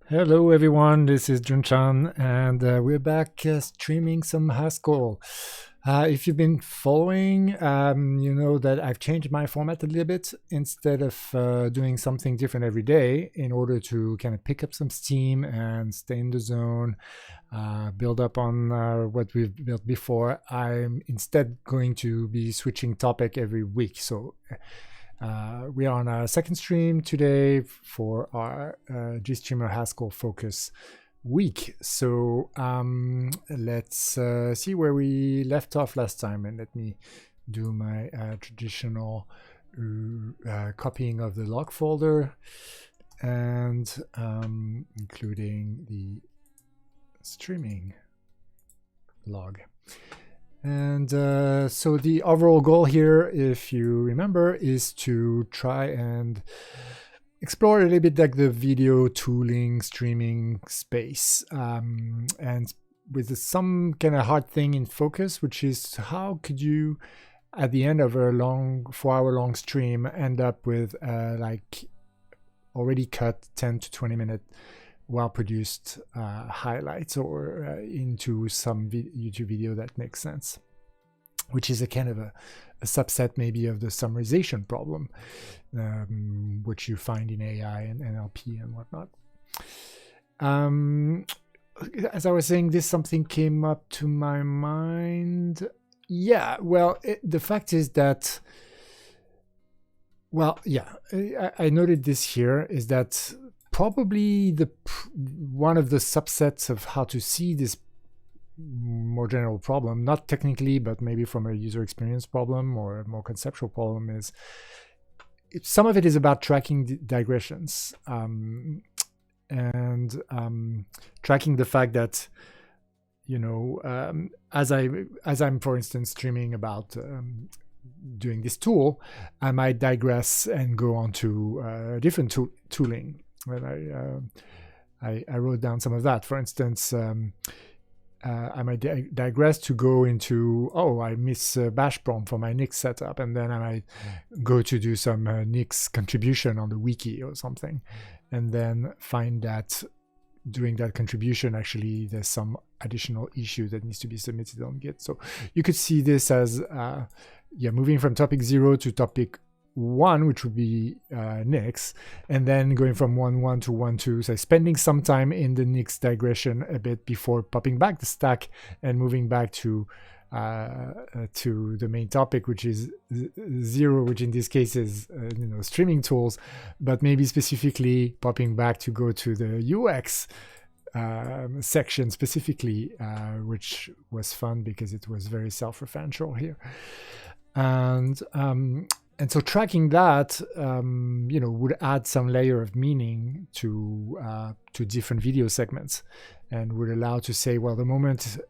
Hello everyone, this is Junchan and we're back streaming some Haskell. If you've been following, you know that I've changed my format a little bit. Instead of doing something different every day in order to kind of pick up some steam and stay in the zone, build up on what we've built before, I'm instead going to be switching topic every week. So we are on our second stream today for our GStreamer Haskell focus week. So let's see where we left off last time, and let me do my traditional copying of the log folder and including the streaming log. And so the overall goal here, if you remember, is to try and explore a little bit like the video tooling streaming space, and with some kind of hard thing in focus, which is how could you, at the end of a long 4-hour-long stream, end up with like already cut 10 to 20 minute well-produced highlights or into some YouTube video that makes sense, which is a kind of a subset maybe of the summarization problem, which you find in AI and NLP and whatnot. As I was saying, something came up to my mind. Yeah, well, the fact is that, well, yeah, I noted this here, is that probably one of the subsets of how to see this more general problem, not technically, but maybe from a user experience problem or a more conceptual problem, is some of it is about tracking digressions and tracking the fact that, you know, as I'm for instance streaming about doing this tool, I might digress and go on to different tooling. When I wrote down some of that. For instance, I might digress to go into, I miss bash prompt for my Nix setup, and then I might go to do some Nix contribution on the wiki or something, and then find that doing that contribution, actually there's some additional issue that needs to be submitted on Git. So you could see this as moving from topic 0 to topic 1, which would be Nix, and then going from 1.1 to 1.2. So spending some time in the Nix digression a bit before popping back the stack and moving back to the main topic, which is 0, which in this case is streaming tools, but maybe specifically popping back to go to the UX section specifically, which was fun because it was very self-referential here. And so tracking that, would add some layer of meaning to different video segments, and would allow to say, well, the moment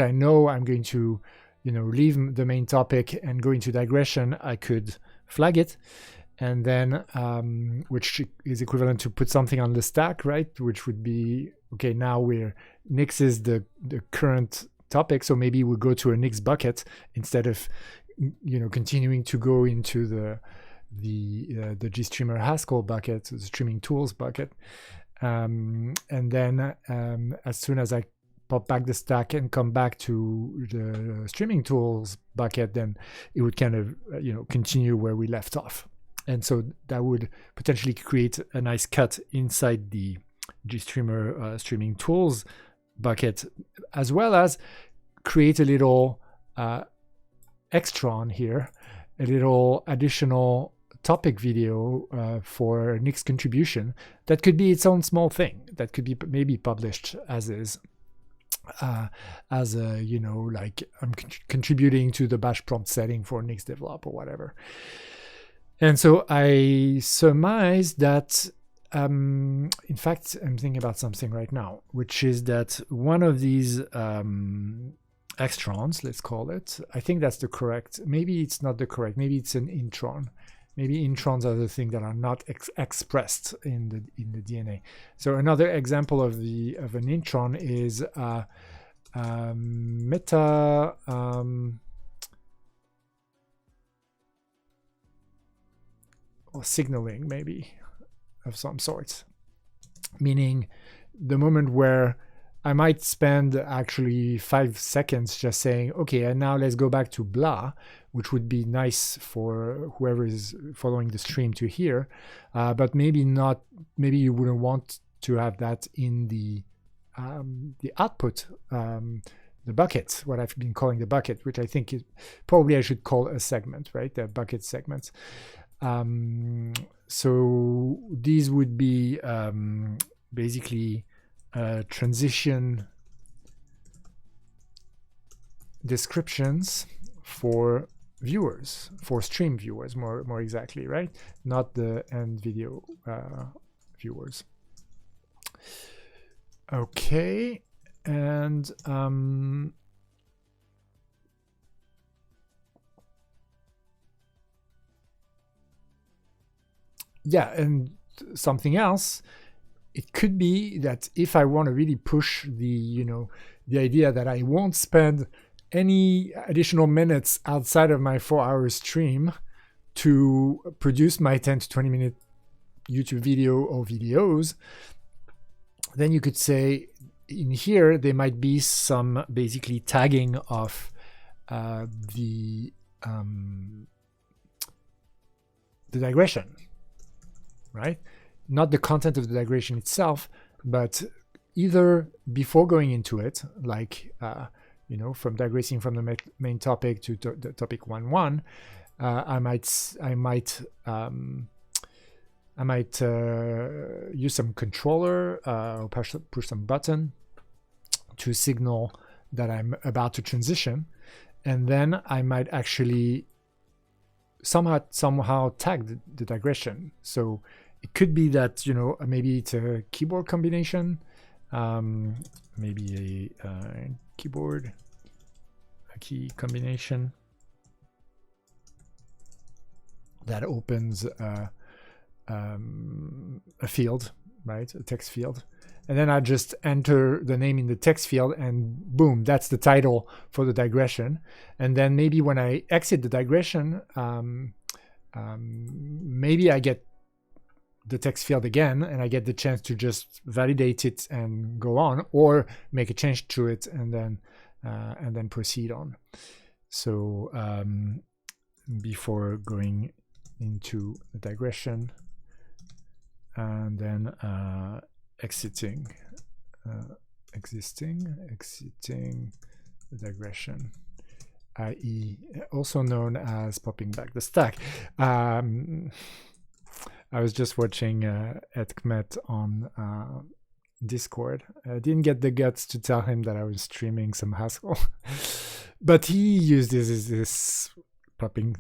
I know I'm going to, leave the main topic and go into digression, I could flag it, and then which is equivalent to put something on the stack, right? Which would be, okay, now Nix is the current topic, so maybe we'll go to a Nix bucket instead of continuing to go into the GStreamer Haskell bucket, the streaming tools bucket, and then as soon as I pop back the stack and come back to the streaming tools bucket, then it would kind of continue where we left off, and so that would potentially create a nice cut inside the GStreamer streaming tools bucket, as well as create a little extra on here, a little additional topic video for Nix contribution that could be its own small thing that could be maybe published as is, as a like I'm contributing to the bash prompt setting for Nix develop or whatever. And so I surmise that in fact I'm thinking about something right now, which is that one of these extrons, let's call it, I think that's the correct, maybe it's not the correct, maybe it's an intron. Maybe introns are the things that are not expressed in the DNA. So another example of an intron is meta or signaling, maybe, of some sorts. meaning the moment where I might spend actually 5 seconds just saying, okay, and now let's go back to blah, which would be nice for whoever is following the stream to hear, but maybe not. Maybe you wouldn't want to have that in the output, the bucket, what I've been calling the bucket, which I think is probably I should call a segment, right? The bucket segment. So these would be basically transition descriptions for viewers, for stream viewers, more exactly, right? Not the end video viewers. Okay, and yeah, and something else, it could be that if I want to really push the the idea that I won't spend any additional minutes outside of my 4-hour stream to produce my 10 to 20 minute YouTube video or videos, then you could say in here there might be some basically tagging of the digression, right? Not the content of the digression itself, but either before going into it, like from digressing from the main topic to the topic 1.1, I might use some controller or push some button to signal that I'm about to transition, and then I might actually somehow tag the digression. So it could be that maybe it's a keyboard combination, maybe a key combination that opens a field, right? A text field. And then I just enter the name in the text field and boom, that's the title for the digression. And then maybe when I exit the digression, maybe I get the text field again and I get the chance to just validate it and go on, or make a change to it and then proceed on. So before going into the digression and then exiting the digression, i.e. also known as popping back the stack. I was just watching Edkmet on Discord. I didn't get the guts to tell him that I was streaming some Haskell, but he used this popping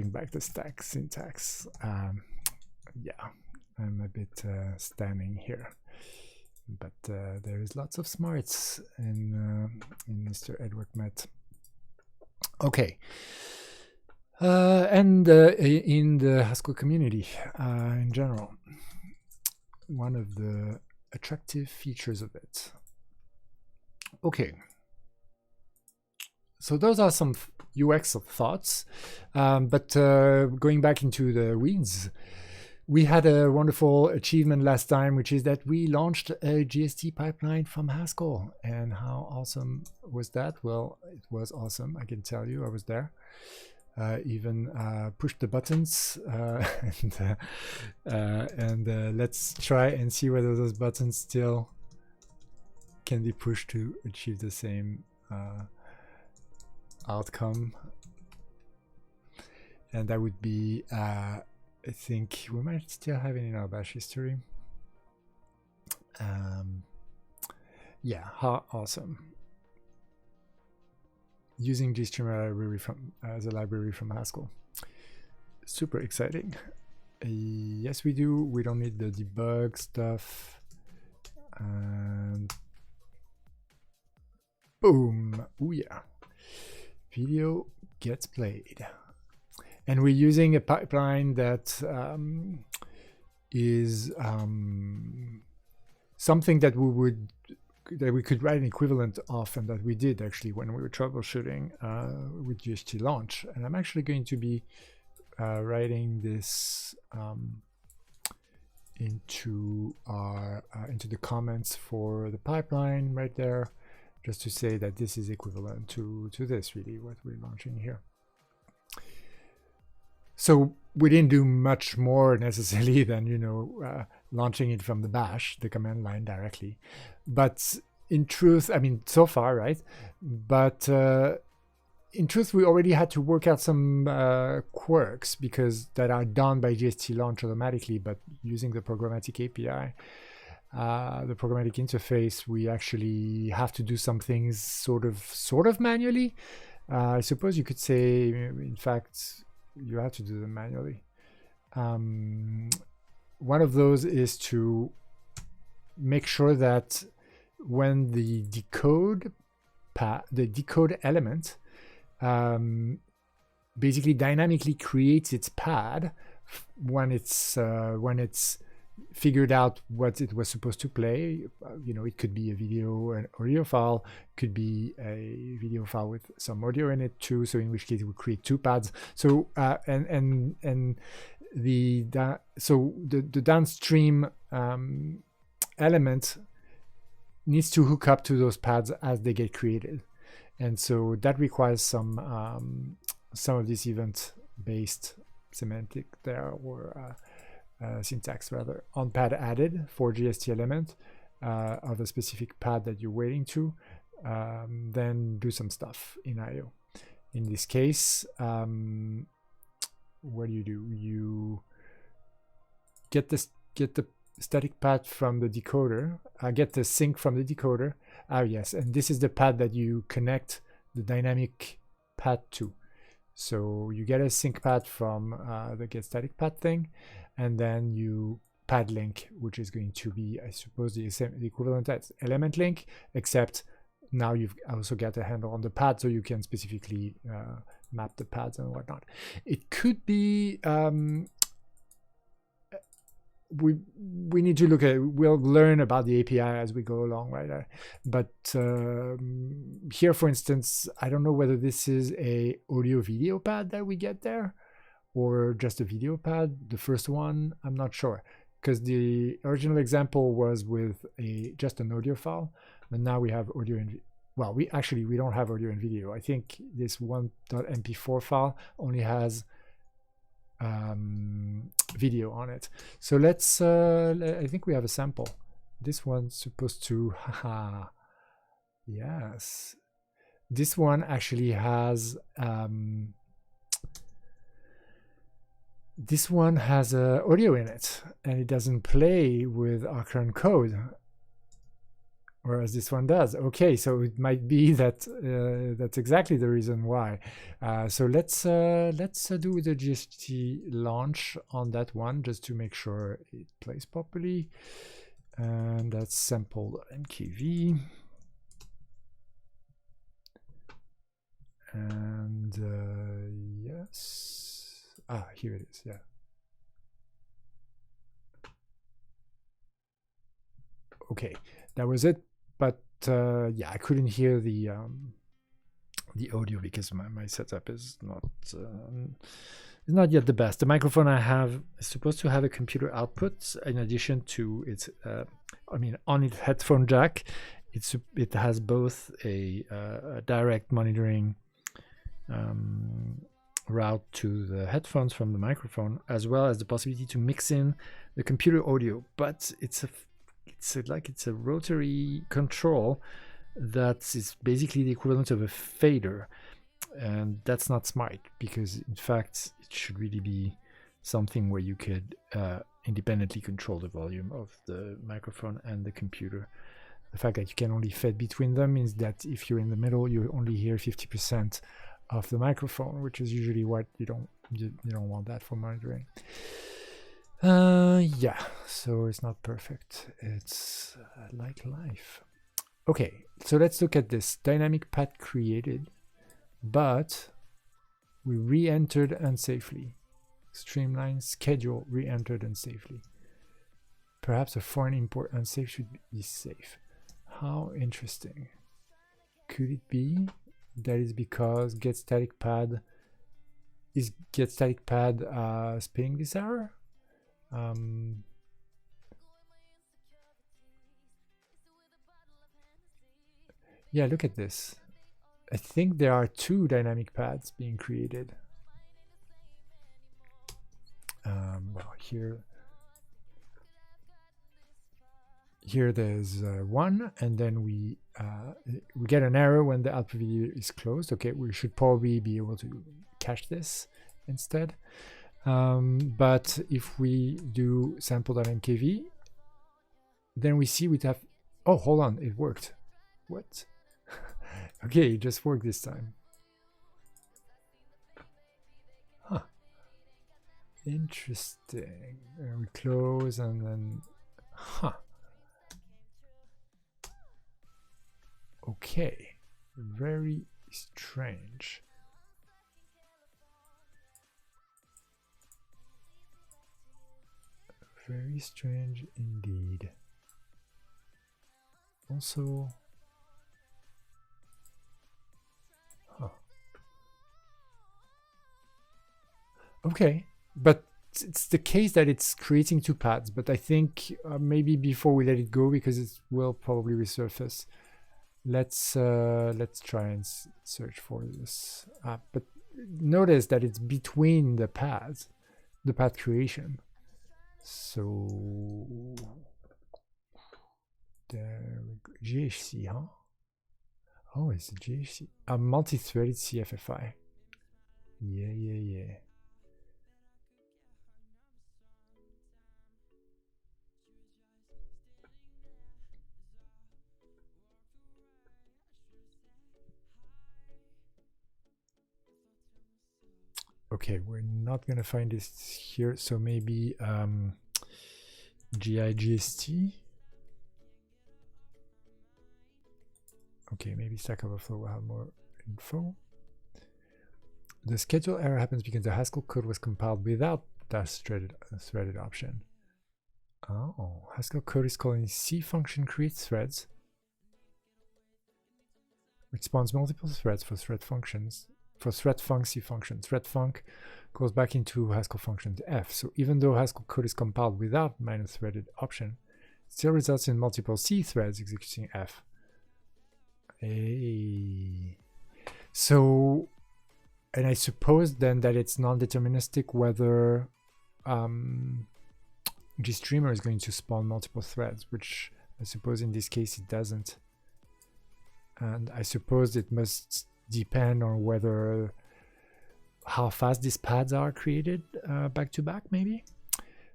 back the stack syntax. Yeah, I'm a bit standing here, but there is lots of smarts in Mr. Edward Met. Okay. And in the Haskell community in general, one of the attractive features of it. Okay, so those are some UX thoughts, but going back into the weeds, we had a wonderful achievement last time, which is that we launched a GST pipeline from Haskell. And how awesome was that? Well, it was awesome, I can tell you, I was there. Even pushed the buttons and let's try and see whether those buttons still can be pushed to achieve the same outcome. And that would be, I think we might still have it in our bash history. Yeah, how awesome. Using GStreamer library as a library from Haskell. Super exciting. Yes, we do. We don't need the debug stuff. And boom. Oh yeah. Video gets played. And we're using a pipeline that is something that we could write an equivalent of, and that we did actually when we were troubleshooting with GST launch. And I'm actually going to be writing this into our into the comments for the pipeline right there, just to say that this is equivalent to this, really, what we're launching here. So we didn't do much more necessarily than, you know, launching it from the bash, the command line directly. But in truth, I mean, so far, right? But in truth, we already had to work out some quirks because that are done by GST launch automatically, but using the programmatic API, the programmatic interface, we actually have to do some things sort of manually. I suppose you could say, in fact, you have to do them manually. One of those is to make sure that when the decode element basically dynamically creates its pad when it's figured out what it was supposed to play. You know, it could be a video, an audio file, could be a video file with some audio in it too. So in which case it would create two pads. So the downstream element needs to hook up to those pads as they get created, and so that requires some of this event-based semantic there, or syntax rather, on pad added for GST element of a specific pad that you're waiting to, then do some stuff in IO. In this case, what do? You get the static pad from the decoder, get the sync from the decoder. Yes, and this is the pad that you connect the dynamic pad to. So you get a sync pad from the get static pad thing, and then you pad link, which is going to be, I suppose, the equivalent as element link, except now you've also got a handle on the pad, so you can specifically map the pads and whatnot. It could be we need to look at, we'll learn about the API as we go along, right? But here, for instance, I don't know whether this is a audio video pad that we get there or just a video pad. The first one, I'm not sure, because the original example was with just an audio file, but now we have audio and well, we don't have audio and video. I think this 1.mp4 file only has video on it. So let's I think we have a sample. This one's supposed to yes, this one actually has this one has audio in it, and it doesn't play with our current code, whereas this one does. Okay, so it might be that that's exactly the reason why. So let's do the GST launch on that one just to make sure it plays properly. And that's sample.mkv. And yes. Here it is. Yeah. Okay, that was it. But yeah, I couldn't hear the audio because my setup is not yet the best. The microphone I have is supposed to have a computer output in addition to its on its headphone jack. It has both a direct monitoring route to the headphones from the microphone, as well as the possibility to mix in the computer audio. But it's a rotary control that is basically the equivalent of a fader, and that's not smart, because in fact it should really be something where you could independently control the volume of the microphone and the computer. The fact that you can only fade between them means that if you're in the middle, you only hear 50% of the microphone, which is usually what you don't want that for monitoring. Yeah, so it's not perfect. It's like life. Okay, so let's look at this dynamic path created, but we re-entered unsafely. Streamline schedule re-entered unsafely. Perhaps a foreign import unsafe should be safe. How interesting. Could it be that is because get static pad spinning this error? Yeah, look at this. I think there are 2 dynamic paths being created. Well, here there's 1, and then we get an error when the output video is closed. Okay, we should probably be able to cache this instead. But if we do sample.mkv, then we see we have, oh, hold on, it worked. What? Okay, it just worked this time. Huh. Interesting. We close and then, huh. Okay, very strange. Very strange indeed. Also, huh. Okay, but it's the case that it's creating 2 paths, but I think maybe before we let it go, because it will probably resurface, let's try and search for this. But notice that it's between the paths, the path creation. So there we go. GHC, huh? Oh, it's a GHC. A multi-threaded CFFI. Yeah. Okay, we're not gonna find this here, so maybe GIGST. Okay, maybe Stack Overflow will have more info. The schedule error happens because the Haskell code was compiled without that threaded option. Oh, Haskell code is calling C function create threads, which spawns multiple threads for thread functions. For thread func C function, thread func goes back into Haskell function F. So even though Haskell code is compiled without minus threaded option, it still results in multiple C threads executing F. Hey. So, and I suppose then that it's non-deterministic whether GStreamer is going to spawn multiple threads, which I suppose in this case it doesn't. And I suppose it must depend on whether how fast these paths are created back to back, maybe.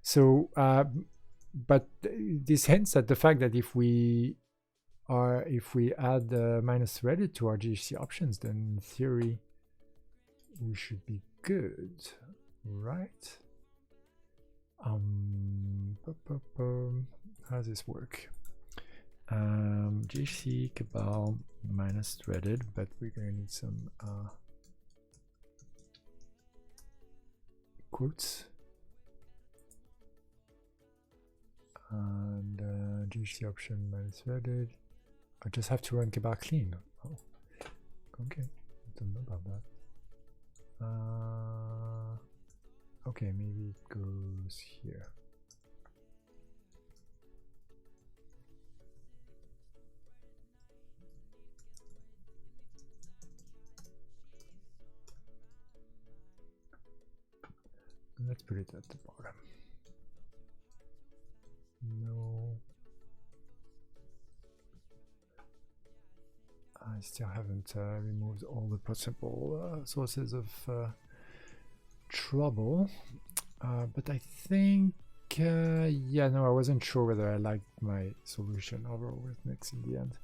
So, but this hints at the fact that if we add minus threaded to our GHC options, then in theory we should be good, right? How does this work? GHC cabal minus threaded, but we're gonna need some quotes, and GHC option minus threaded. I just have to run cabal clean. Oh, okay, don't know about that. Okay, maybe it goes here. Let's put it at the bottom. No. I still haven't removed all the possible sources of trouble. But I think, yeah, no, I wasn't sure whether I liked my solution overall with Mix in the end.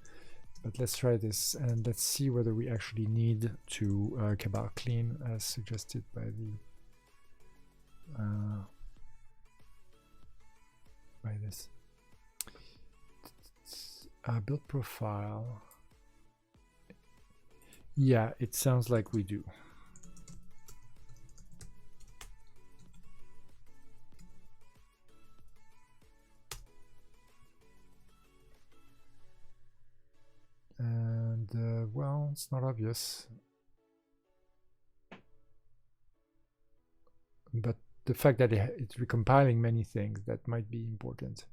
But let's try this and let's see whether we actually need to cabal clean as suggested by the this build profile. Yeah, it sounds like we do. And well, it's not obvious, but the fact that it's recompiling many things, that might be important.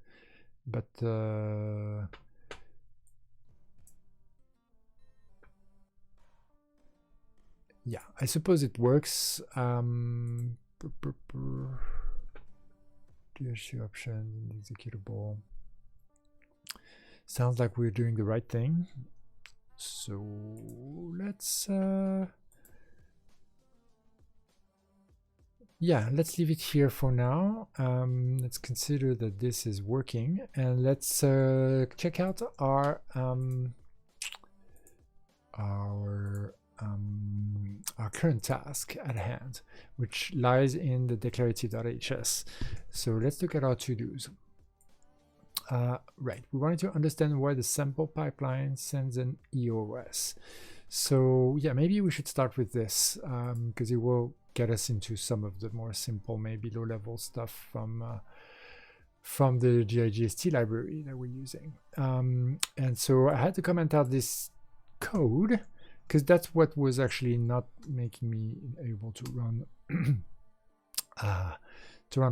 But yeah, I suppose it works. DSU option, executable. Sounds like we're doing the right thing. So let's yeah, let's leave it here for now. Let's consider that this is working, and let's check out our current task at hand, which lies in the declarative.hs. So let's look at our to-dos. Right, we wanted to understand why the sample pipeline sends an EOS. So yeah, maybe we should start with this because it will get us into some of the more simple, maybe low-level stuff from the GIGST library that we're using. And so I had to comment out this code because that's what was actually not making me able to run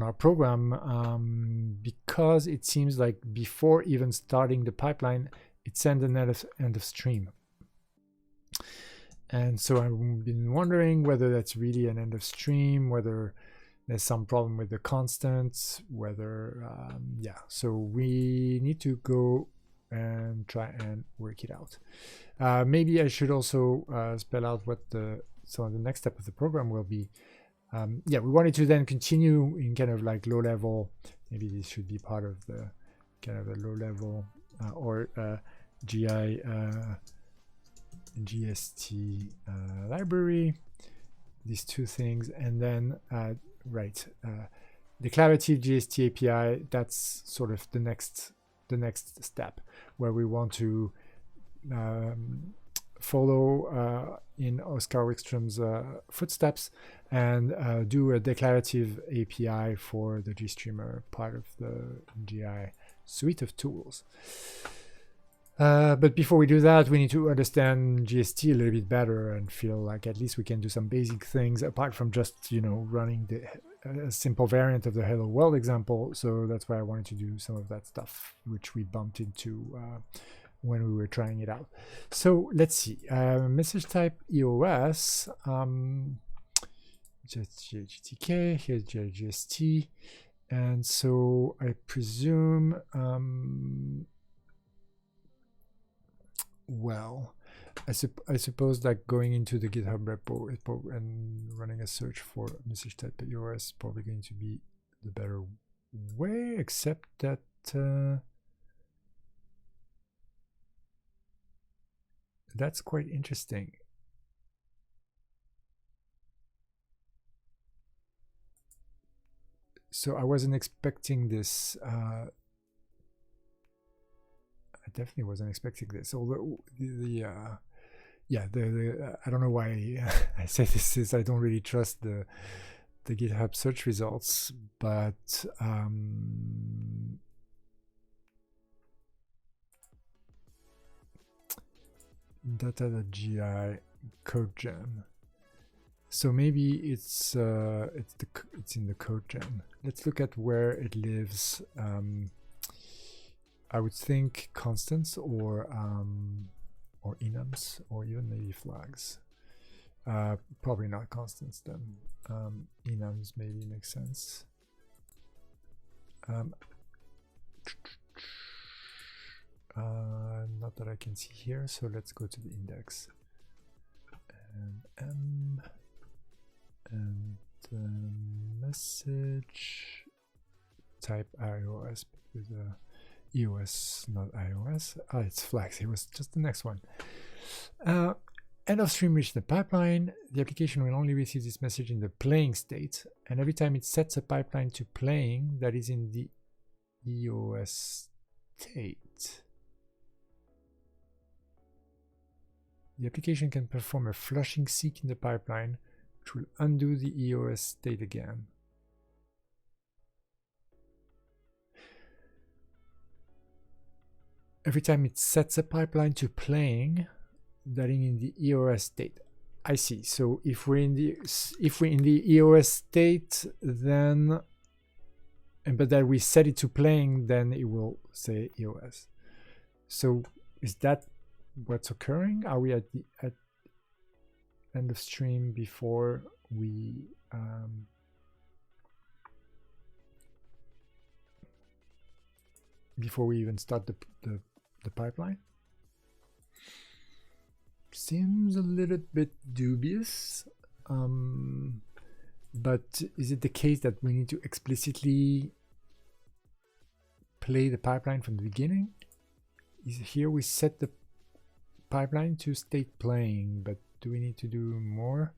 our program, because it seems like before even starting the pipeline, it sent an end of stream. And so I've been wondering whether that's really an end of stream, whether there's some problem with the constants, whether, yeah, so we need to go and try and work it out. Maybe I should also spell out what so the next step of the program will be. Yeah, we wanted to then continue in kind of like low level. Maybe this should be part of the kind of a low level or GST library. These two things, and then declarative GST API. That's sort of the next step where we want to follow in Oscar Wickstrom's footsteps and do a declarative API for the GStreamer part of the GI suite of tools. But before we do that, we need to understand GST a little bit better and feel like at least we can do some basic things apart from just, you know, running a simple variant of the hello world example. So that's why I wanted to do some of that stuff, which we bumped into when we were trying it out. So let's see, message type EOS, just GTK, here's GST. And so I presume, well, I suppose that going into the GitHub repo and running a search for message type EOS is probably going to be the better way, except that that's quite interesting. So I wasn't expecting this. I definitely wasn't expecting this. Although yeah, I don't know why I say this is I don't really trust the GitHub search results, but data.gi code gen. So maybe it's in the code gen. Let's look at where it lives. I would think constants or enums or even maybe flags. Probably not constants then. Enums maybe makes sense. Not that I can see here, so let's go to the index. And M and message type iOS, but with a EOS, not iOS. Ah, it's flags. It was just the next one. End of stream reached the pipeline. The application will only receive this message in the playing state, and every time it sets a pipeline to playing that is in the EOS state, the application can perform a flushing seek in the pipeline, which will undo the EOS state again. Every time it sets a pipeline to playing, that is in the EOS state. I see. So if we're in the EOS state, then but that we set it to playing, then it will say EOS. So is that what's occurring? Are we at end of stream before we even start the pipeline. Seems a little bit dubious, but is it the case that we need to explicitly play the pipeline from the beginning? Is here we set the pipeline to state playing, but do we need to do more?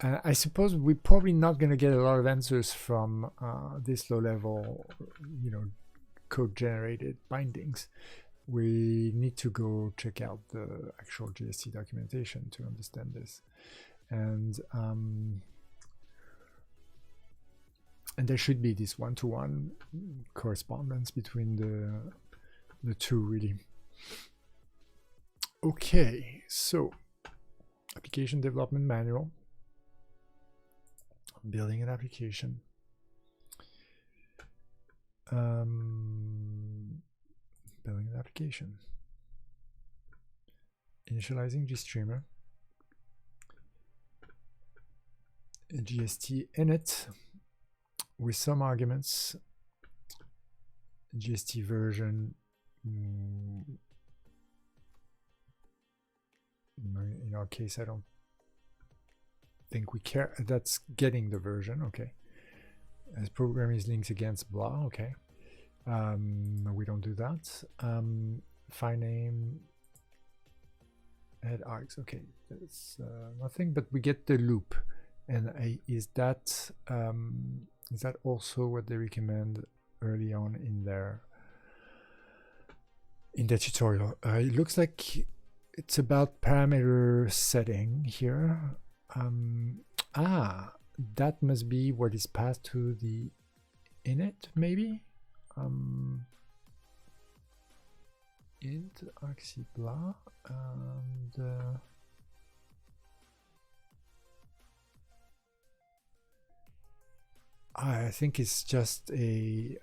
I suppose we're probably not going to get a lot of answers from this low level, code generated bindings. We need to go check out the actual GST documentation to understand this, and there should be this one-to-one correspondence between the two, really. Okay, so application development manual, building an application. Building an application, initializing GStreamer, GST init with some arguments, GST version. In our case, I don't think we care. That's getting the version, okay. As program is linked against blah, okay. We don't do that. File name, head args, okay. That's nothing, but we get the loop. And is that also what they recommend early on in their tutorial? It looks like it's about parameter setting here. That must be what is passed to the init, maybe. Int argc blah, and I think it's just a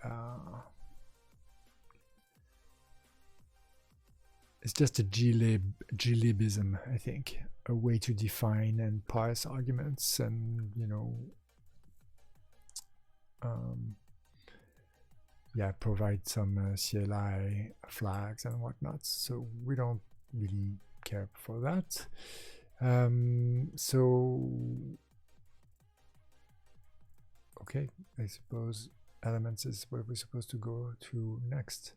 glibism, I think, a way to define and parse arguments, and provide some CLI flags and whatnot. So we don't really care for that. Okay, I suppose elements is where we're supposed to go to next.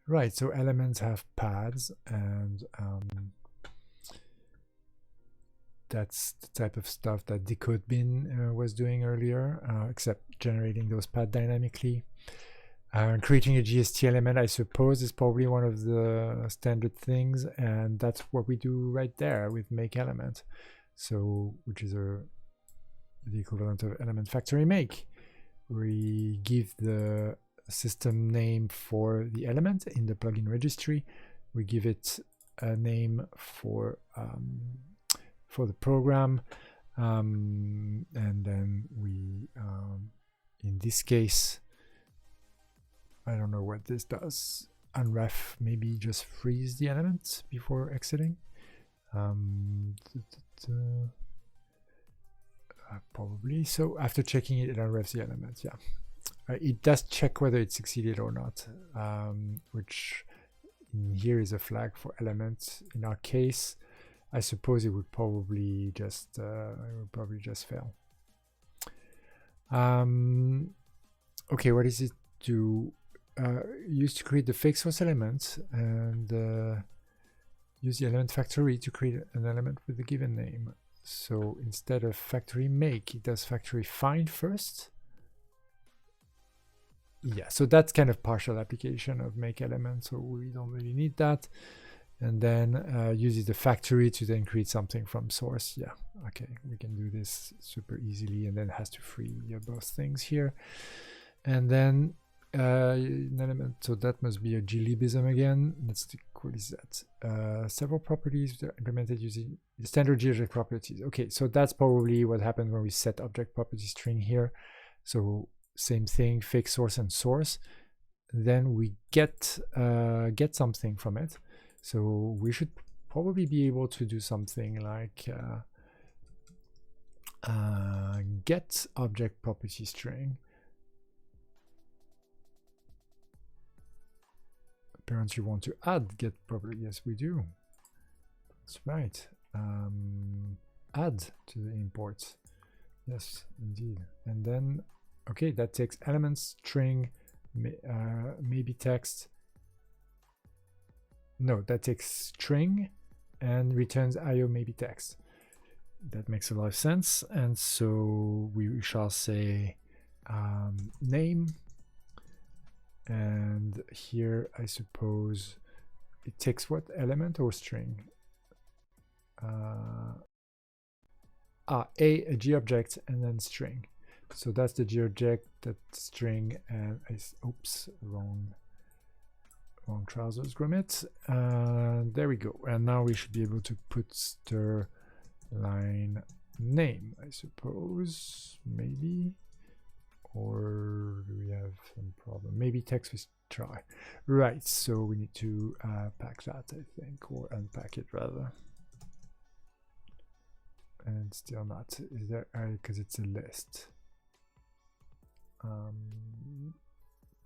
Right, so elements have paths, and that's the type of stuff that decodebin was doing earlier, except generating those paths dynamically. Creating a GST element, I suppose, is probably one of the standard things, and that's what we do right there with make element. So, which is the equivalent of element factory make. We give the system name for the element in the plugin registry. We give it a name for the program, and then we, in this case, I don't know what this does. Unref maybe just freeze the element before exiting. Probably. So after checking it, it unrefs the element. Yeah, it does check whether it succeeded or not, which in here is a flag for element. In our case, I suppose it would probably just fail. Okay, what does it do? Used to create the fake source element, and use the element factory to create an element with a given name. So instead of factory make, it does factory find first. Yeah, so that's kind of partial application of make element, so we don't really need that. And then uses the factory to then create something from source. Yeah, okay, we can do this super easily, and then has to free both things here. And then an element, so that must be a glibism again. Let's see, what is that? Several properties that are implemented using the standard GObject properties. Okay, so that's probably what happens when we set object property string here. So same thing, fake source and source. Then we get something from it. So we should probably be able to do something like get object property string. Apparently you want to add get property. Yes, we do. That's right. Add to the imports. Yes, indeed. And then, okay, that takes elements, string, maybe text. No, that takes string and returns IO maybe text. That makes a lot of sense. And so we shall say name. And here, I suppose it takes what element or string? A G object and then string. So that's the G object, that string, and oops, wrong trousers grommet. There we go. And now we should be able to put stir line name, I suppose, maybe. Or do we have some problem? Maybe text with try. Right, so we need to pack that, I think, or unpack it rather. And still not. Is there, because it's a list.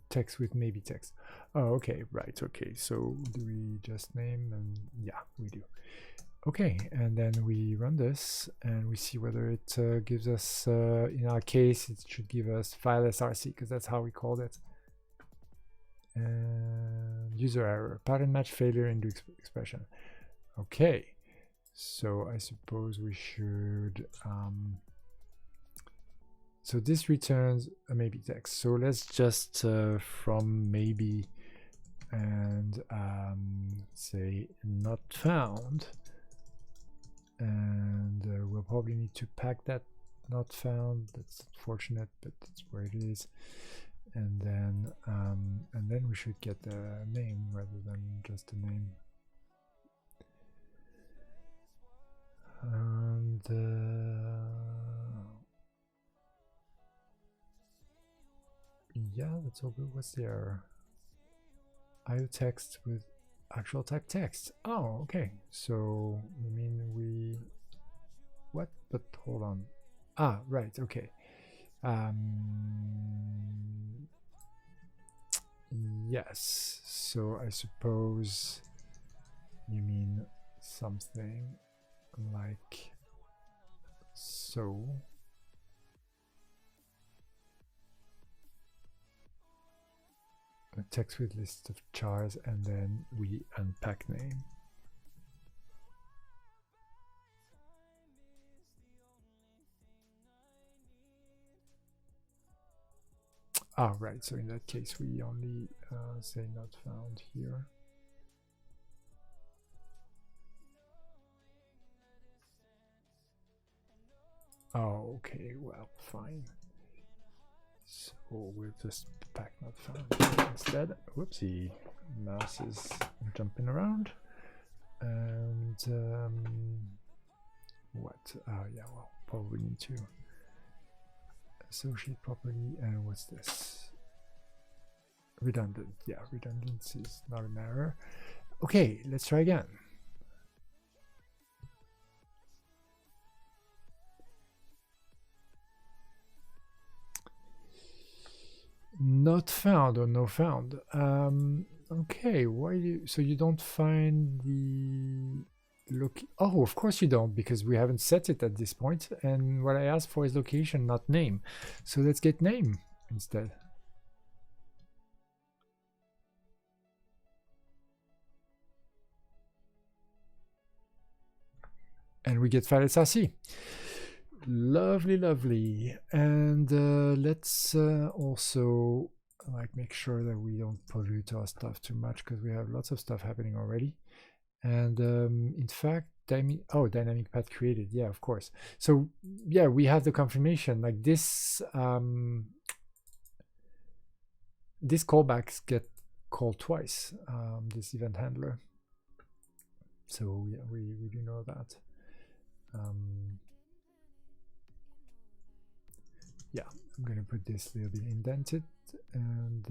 Text with maybe text. Oh, okay, right, okay. So do we just name? And yeah, we do. Okay, and then we run this and we see whether it gives us, in our case, it should give us file src because that's how we called it. And user error, pattern match failure into expression. Okay, so I suppose we should, so this returns a maybe text. So let's just from maybe and say not found. And we'll probably need to pack that not found. That's unfortunate, but that's where it is. And then we should get the name rather than just a name. And yeah, that's all good. What's the error? IO text with actual type text. Oh, okay. So you mean we what? But hold on. Ah, right. Okay. Yes. So I suppose you mean something like so. A text with list of chars, and then we unpack name. Ah, right. So in that case, we only say not found here. Oh, okay. Well, fine. So we'll just pack not found instead. Whoopsie, mouse is jumping around. And what? Yeah, well, probably need to associate properly. And what's this? Redundant. Yeah, redundancy is not an error. Okay, let's try again. Not found or no found. Okay, why do you, so you don't find the look? Oh, of course you don't, because we haven't set it at this point, and what I asked for is location, not name. So let's get name instead. And we get file src. Lovely, lovely. And let's also like make sure that we don't pollute our stuff too much, because we have lots of stuff happening already. And in fact, dynamic path created. Yeah, of course. So yeah, we have the confirmation like this. This callbacks get called twice. This event handler. So yeah, we do know that. Yeah, I'm going to put this a little bit indented, and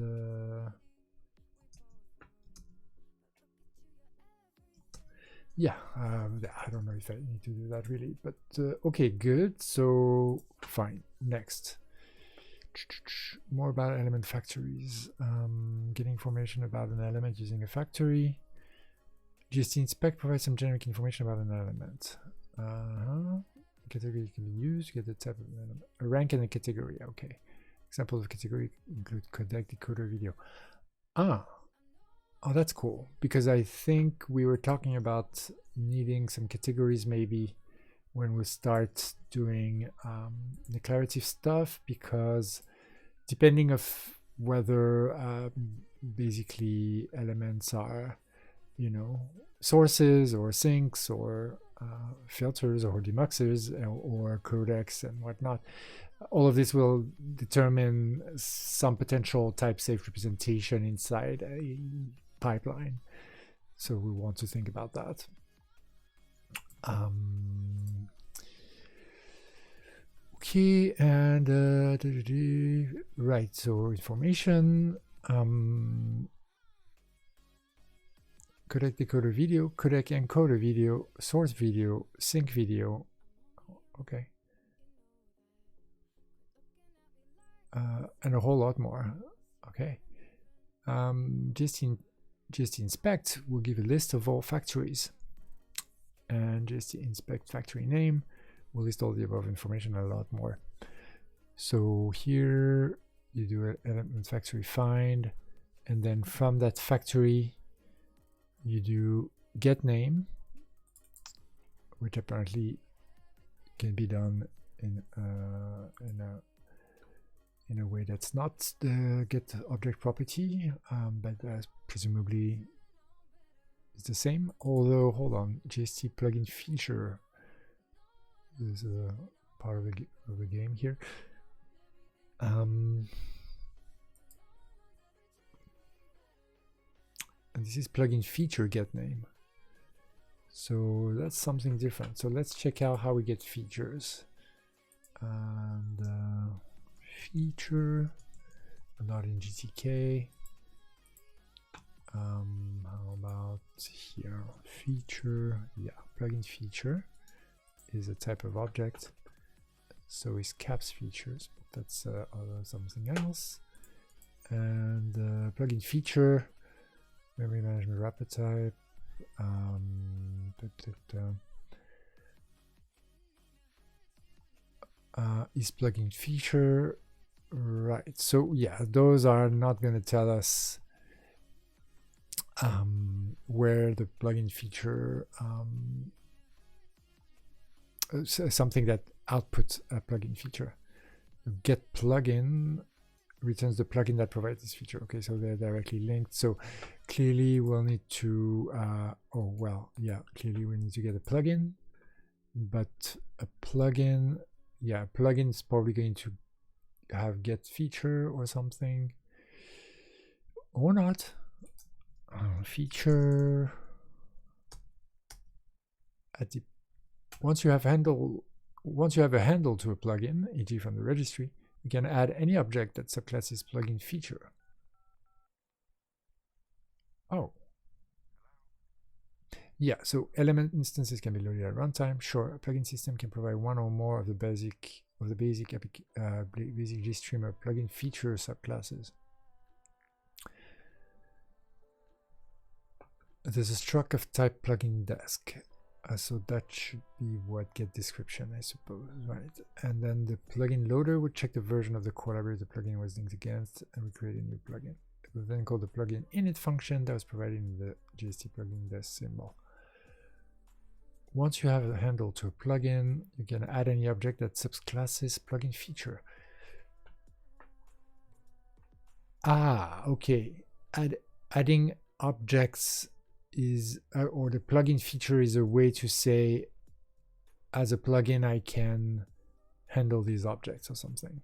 yeah, I don't know if I need to do that really, but okay, good. So fine. Next, more about element factories. Getting information about an element using a factory. GStInspect provides some generic information about an element. Category can be used. Get the type of element. A rank and a category. Okay. Examples of category include codec, decoder, video. Oh, that's cool, because I think we were talking about needing some categories maybe when we start doing declarative stuff, because depending of whether basically elements are, you know, sources or sinks or filters or demuxers or codecs and whatnot, all of this will determine some potential type safe representation inside a pipeline. So we want to think about that. Okay, and right, so information, codec, decoder, video, codec, encoder, video, source video, sync video. Okay. And a whole lot more. Okay. GStInspect will give a list of all factories, and GStInspect factory name will list all the above information and a lot more. So here you do an element factory find, and then from that factory you do get name, which apparently can be done in a way that's not the get object property, but presumably it's the same. Although, hold on, GST plugin feature is a part of the game here. And this is plugin feature get name. So that's something different. So let's check out how we get features. And feature, not in GTK. How about here? Feature, yeah, plugin feature is a type of object. So is caps features, but that's something else. And plugin feature, memory management wrapper type. Is plugin feature, right? So yeah, those are not going to tell us where the plugin feature, something that outputs a plugin feature. Get plugin returns the plugin that provides this feature. Okay, so they're directly linked. So clearly we'll need to, clearly we need to get a plugin, but a plugin, yeah, plugin is probably going to have get feature or something, or not. Feature at the once you have a handle to a plugin, e.g. from the registry, you can add any object that subclasses plugin feature. Oh. Yeah, so element instances can be loaded at runtime. Sure, a plugin system can provide one or more of the basic GStreamer plugin feature subclasses. There's a struct of type plugin desk. So that should be what get description, I suppose, right? And then the plugin loader would check the version of the collaborator the plugin was linked against, and we create a new plugin. It will then call the plugin init function that was provided in the GST plugin desk symbol. Once you have a handle to a plugin, you can add any object that subclasses plugin feature. Ah, okay. Adding objects is, or the plugin feature is a way to say, as a plugin, I can handle these objects or something.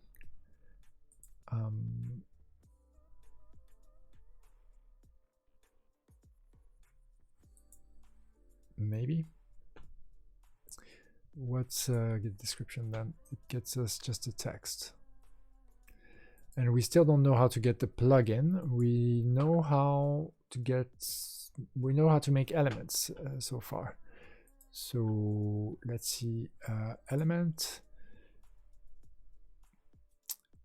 Maybe. What's get description then? It gets us just a text. And we still don't know how to get the plugin. We know how to make elements so far. So let's see, element.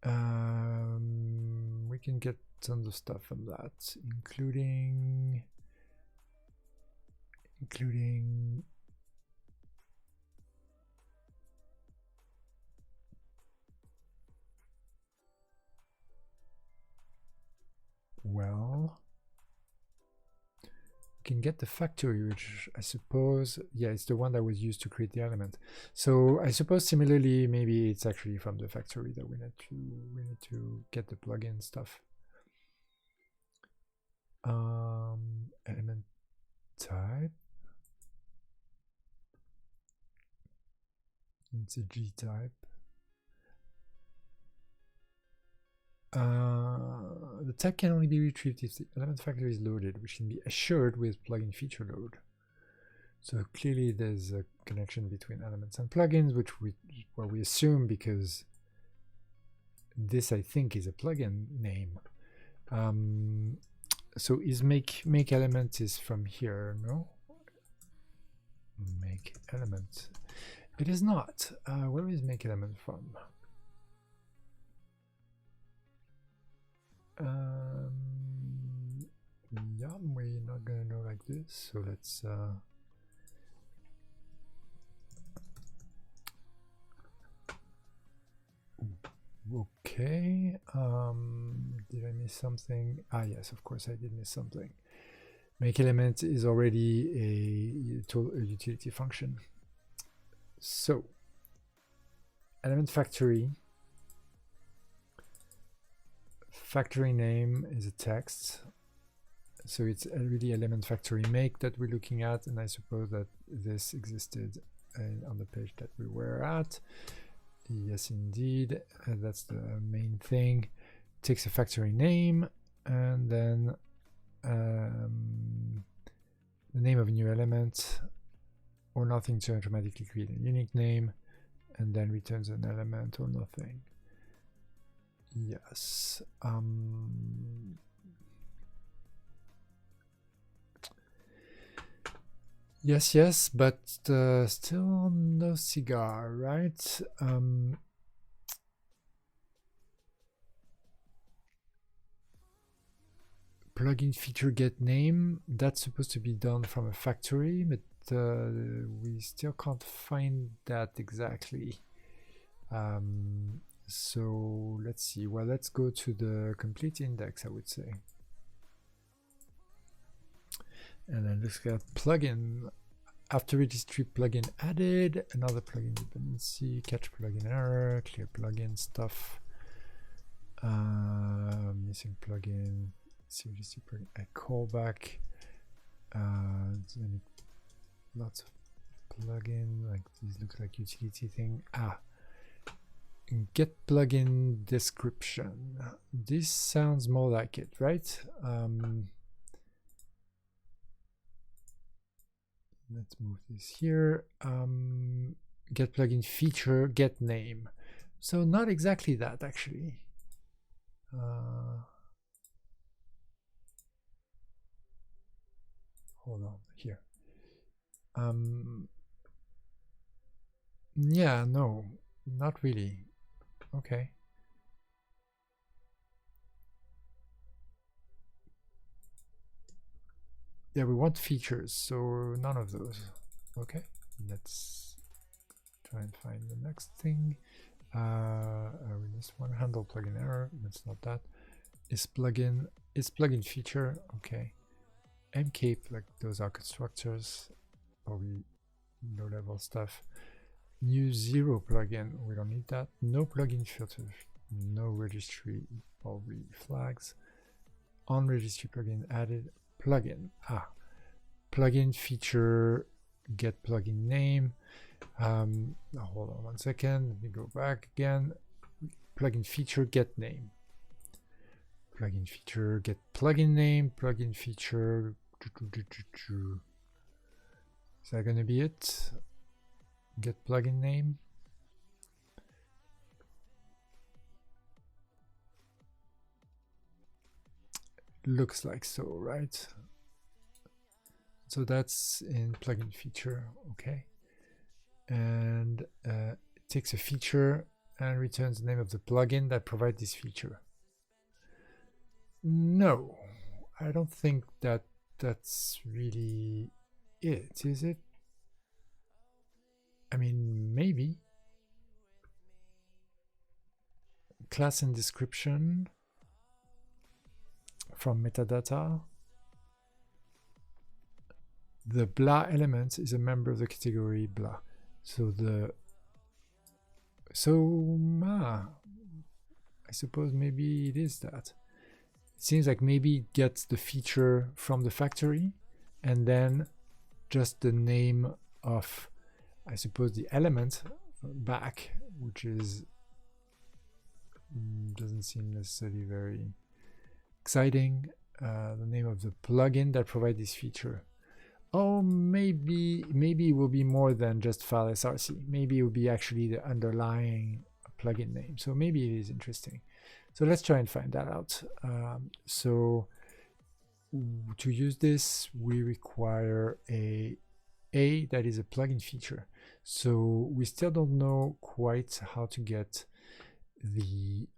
We can get tons of stuff from that, including well, we can get the factory, which I suppose, yeah, it's the one that was used to create the element. So I suppose similarly, maybe it's actually from the factory that we need to get the plugin stuff. Element type. It's a G type. The type can only be retrieved if the element factory is loaded, which can be assured with plugin feature load. So clearly there's a connection between elements and plugins, which we assume because this I think is a plugin name. So is make element is from here, no? Make element. It is not. Where is make element from? Yeah, we're not gonna know like this, so let's okay. Did I miss something? Ah, yes, of course I did miss something. Make element is already a utility function. So element factory name is a text, so it's really element factory make that we're looking at, and I suppose that this existed on the page that we were at. Yes, indeed, that's the main thing. Takes a factory name and then the name of a new element or nothing to automatically create a unique name, and then returns an element or nothing. Yes. Yes, but still no cigar, right? Plugin feature get name, that's supposed to be done from a factory, but we still can't find that exactly. So let's see. Well, let's go to the complete index, I would say. And then let's get plugin. After registry plugin added, another plugin dependency, catch plugin error, clear plugin stuff. Missing plugin, see registry plugin, a callback. Lots of plugin, like these look like utility thing. Get plugin description. This sounds more like it, right? Let's move this here. Get plugin feature, get name. So not exactly that, actually. Hold on, here. Yeah, no, not really. Okay. Yeah, we want features, so none of those. Okay, let's try and find the next thing. We missed one. Handle plugin error. That's not that. Is plugin feature. Okay. MK plug, those are constructors, probably low level stuff. New 0 plugin, we don't need that. No plugin filter, no registry, probably flags. On registry plugin added. Plugin, plugin feature, get plugin name. Hold on 1 second, let me go back again. Plugin feature, get name. Plugin feature, get plugin name. Plugin feature. Is that gonna be it? Get plugin name. Looks like so, right? So that's in plugin feature, okay. And it takes a feature and returns the name of the plugin that provides this feature. No, I don't think that that's really it, is it? I mean, maybe. Class and description from metadata. The blah element is a member of the category blah. So I suppose maybe it is that. It seems like maybe it gets the feature from the factory and then just the name of, I suppose, the element back, which is doesn't seem necessarily very exciting. The name of the plugin that provides this feature. Oh, maybe it will be more than just file src. Maybe it will be actually the underlying plugin name. So maybe it is interesting. So let's try and find that out. So to use this, we require a that is a plugin feature. So we still don't know quite how to get the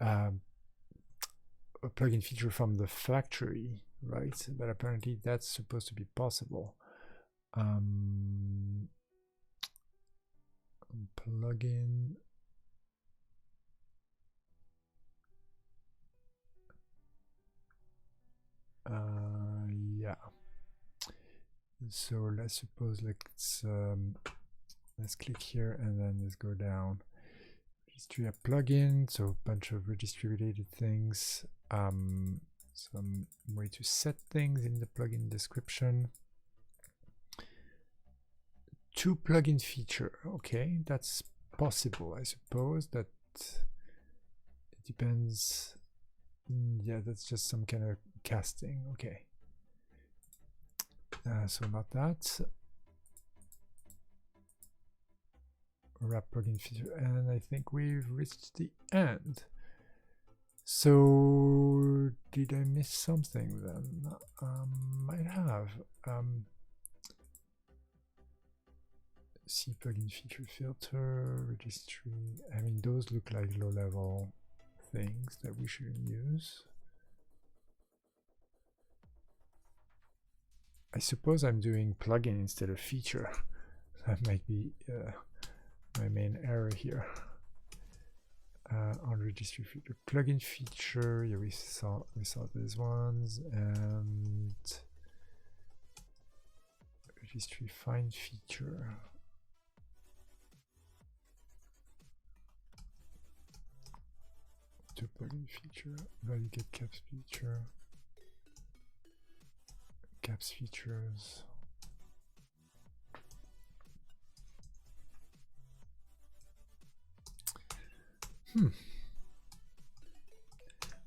plugin feature from the factory, right? But apparently that's supposed to be possible. Plugin. Yeah. So let's suppose let's click here and then let's go down. Registry a plugin, so a bunch of registry related things. Some way to set things in the plugin description. To plugin feature, okay, that's possible, I suppose. That it depends. Yeah, that's just some kind of casting, okay. So not that. Wrap plugin feature, and I think we've reached the end. So did I miss something then? Might have. See plugin feature filter, registry. I mean, those look like low-level things that we shouldn't use. I suppose I'm doing plugin instead of feature. That might be my main error here. On registry feature, plugin feature. Yeah, we saw these ones, and registry find feature. To plugin feature, value get caps feature, caps features.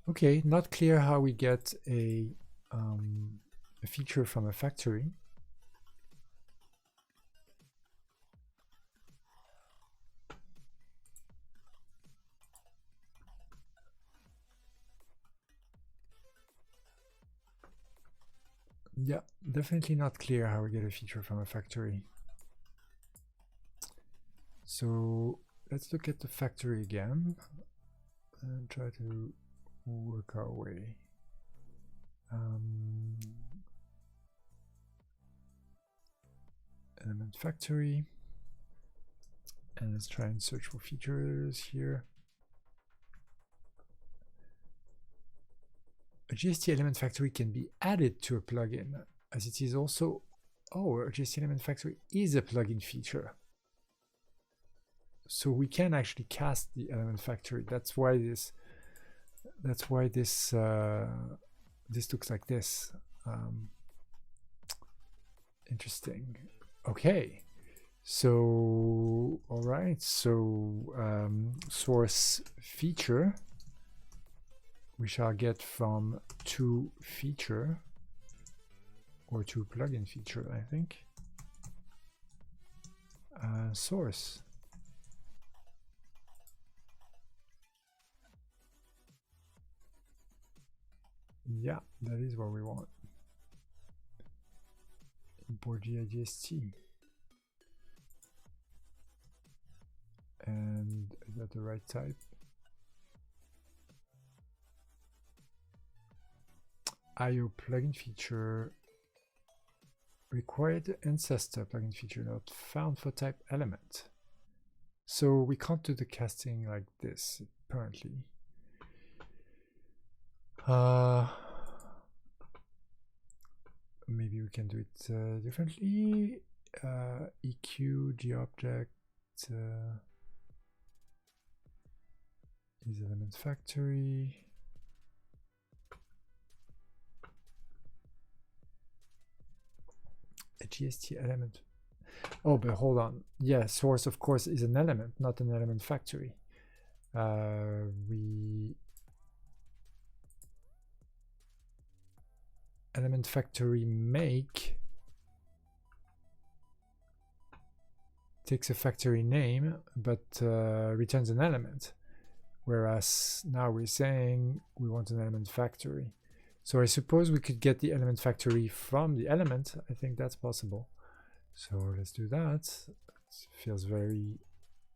Okay, not clear how we get a feature from a factory. Yeah, definitely not clear how we get a feature from a factory. So let's look at the factory again and try to work our way. Element factory, and let's try and search for features here. A GST element factory can be added to a plugin, as it is also, a GST element factory is a plugin feature. So we can actually cast the element factory. That's why this this looks like this. Interesting. Okay. So all right. So source feature we shall get from to feature or to plugin feature, I think. Source. Yeah, that is what we want. Borgia GST. And is that the right type? IO plugin feature required ancestor plugin feature not found for type element. So we can't do the casting like this apparently. Maybe we can do it differently. EQ GObject is element factory. A GST element. Oh, but hold on. Yeah, source of course is an element, not an element factory. Element factory make takes a factory name but returns an element, whereas now we're saying we want an element factory. So I suppose we could get the element factory from the element. I think that's possible. So let's do that. It feels very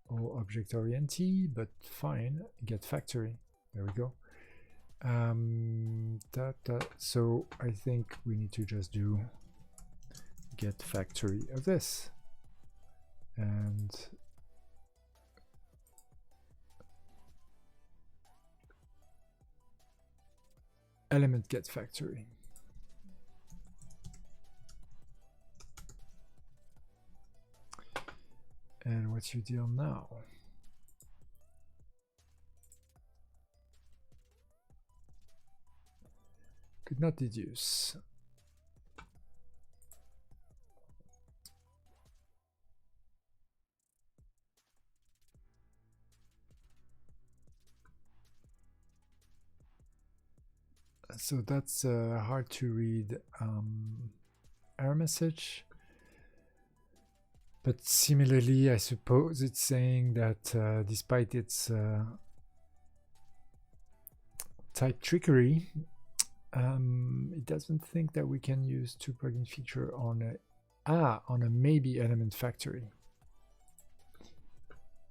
object oriented, but fine. Get factory. There we go. So I think we need to just do get factory of this, and element get factory. And what's your deal now? Could not deduce. So that's hard to read error message. But similarly, I suppose it's saying that despite its type trickery, it doesn't think that we can use toPlugin feature on a maybe element factory.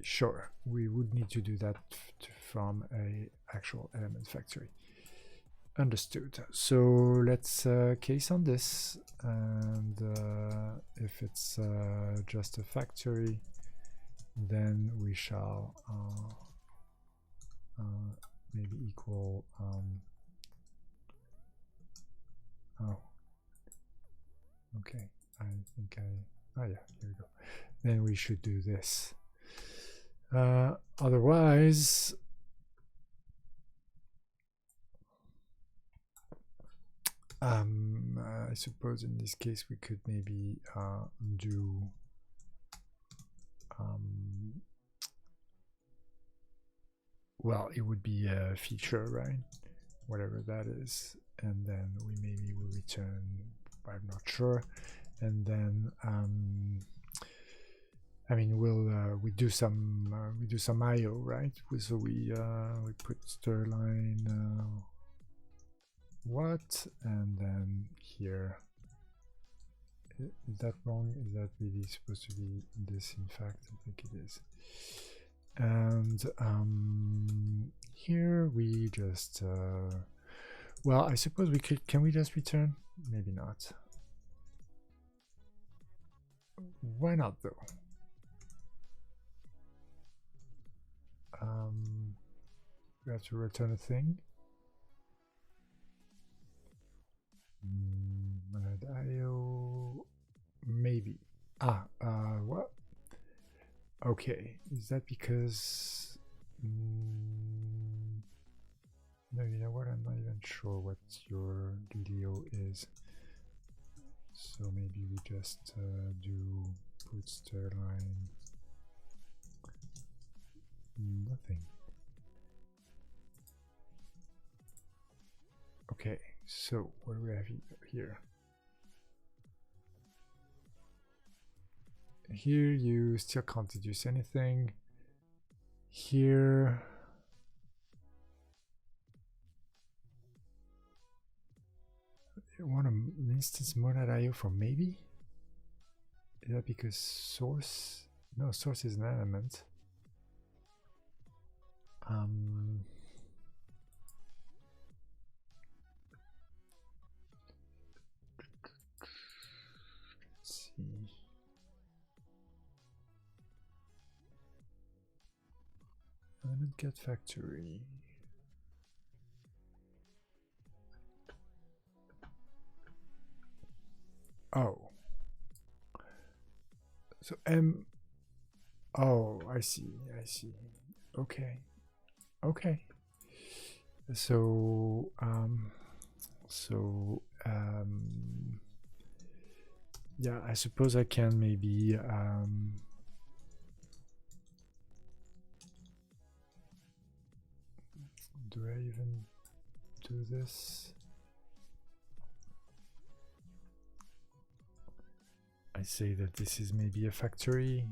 Sure, we would need to do that from a actual element factory. Understood. So let's case on this, and if it's just a factory, then we shall maybe equal oh, okay, I think oh yeah, here we go. Then we should do this. Otherwise, I suppose in this case we could maybe do well, it would be a feature, right? Whatever that is, and then we maybe will return, I'm not sure, and then I mean we do some IO, right? So we put Sterline what, and then here, is that wrong? Is that really supposed to be this? In fact, I think it is. And here we just well, I suppose we could, can we just return? Maybe not. Why not though? We have to return a thing. IO, maybe. What? Okay, is that because no, you know what, I'm not even sure what your DDO is, so maybe we just do put Sterline nothing. Okay, so what do we have here? Here you still can't deduce anything. Here you want an instance monad IO for maybe? Is that because source? No, source is an element. Let's see. Element get factory. Oh. So M. Oh, I see. I see. Okay. Okay. So yeah, I suppose I can maybe do I even do this? I say that this is maybe a factory,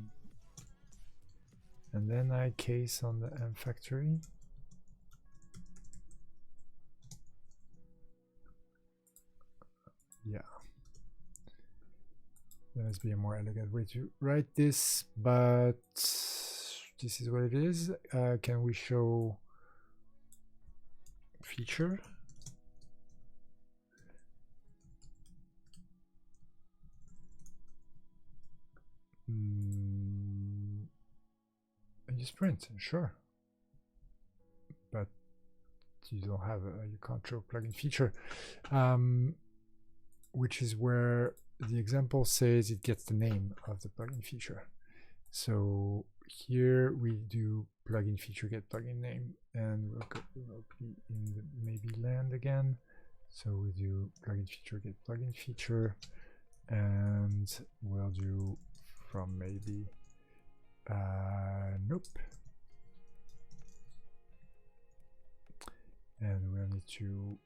and then I case on the M factory. Yeah. There must be a more elegant way to write this, but this is what it is. Can we show feature? Use print, sure, but you don't have you can't show plugin feature, which is where the example says it gets the name of the plugin feature. So here we do plugin feature get plugin name, and we'll be in the maybe land again. So we do plugin feature get plugin feature, and we'll do from maybe nope, and we'll need to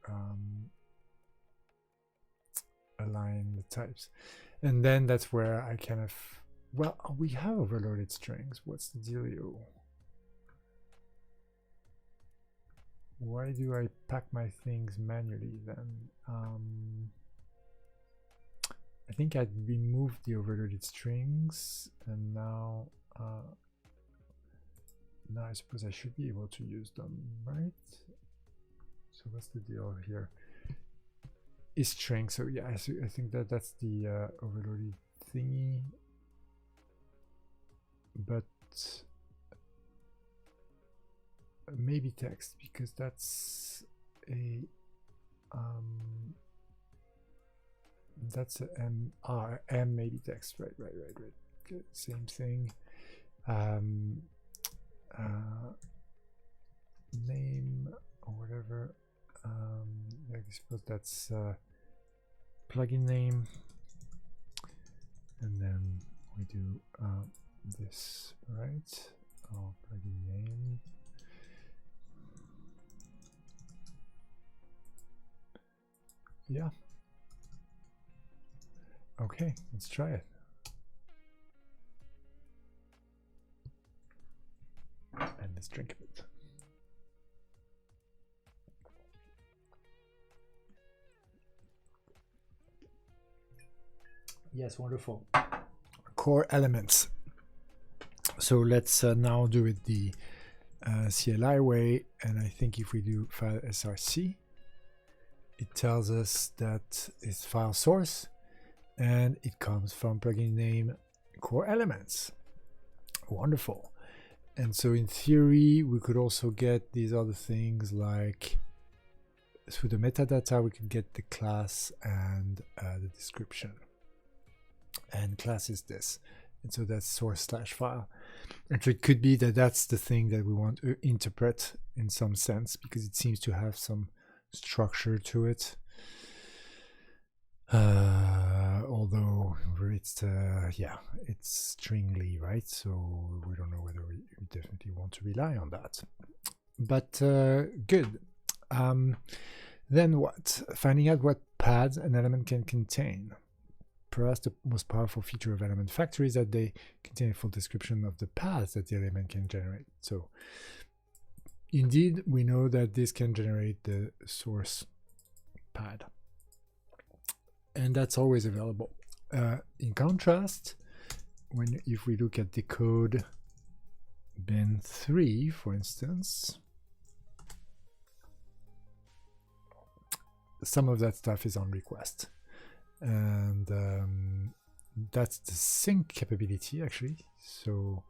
align the types, and then that's where I kind of, well, we have overloaded strings. What's the dealio? Why do I pack my things manually then? I think I'd removed the overloaded strings, and now I suppose I should be able to use them, right? So what's the deal here? Is string. So yeah, I think that's the overloaded thingy, but maybe text, because that's a M maybe text, right. Good. Same thing. Name or whatever. I suppose that's plugin name, and then we do this, right? Oh, plugin name. Yeah. Okay, let's try it. And let's drink a bit. Yes, wonderful. Core elements. So let's now do it the CLI way, and I think if we do file src, it tells us that it's file source, and it comes from plugin name core elements. Wonderful. And so in theory, we could also get these other things, like through the metadata, we could get the class and the description. And class is this. And so that's source/file. And so it could be that that's the thing that we want to interpret in some sense, because it seems to have some structure to it. Although it's yeah, it's stringly, right? So we don't know whether we definitely want to rely on that. But good. Then what? Finding out what paths an element can contain. Perhaps the most powerful feature of element factory is that they contain a full description of the paths that the element can generate. So indeed, we know that this can generate the source path, and that's always available. In contrast, if we look at the code bin 3, for instance, some of that stuff is on request, and that's the sync capability actually. So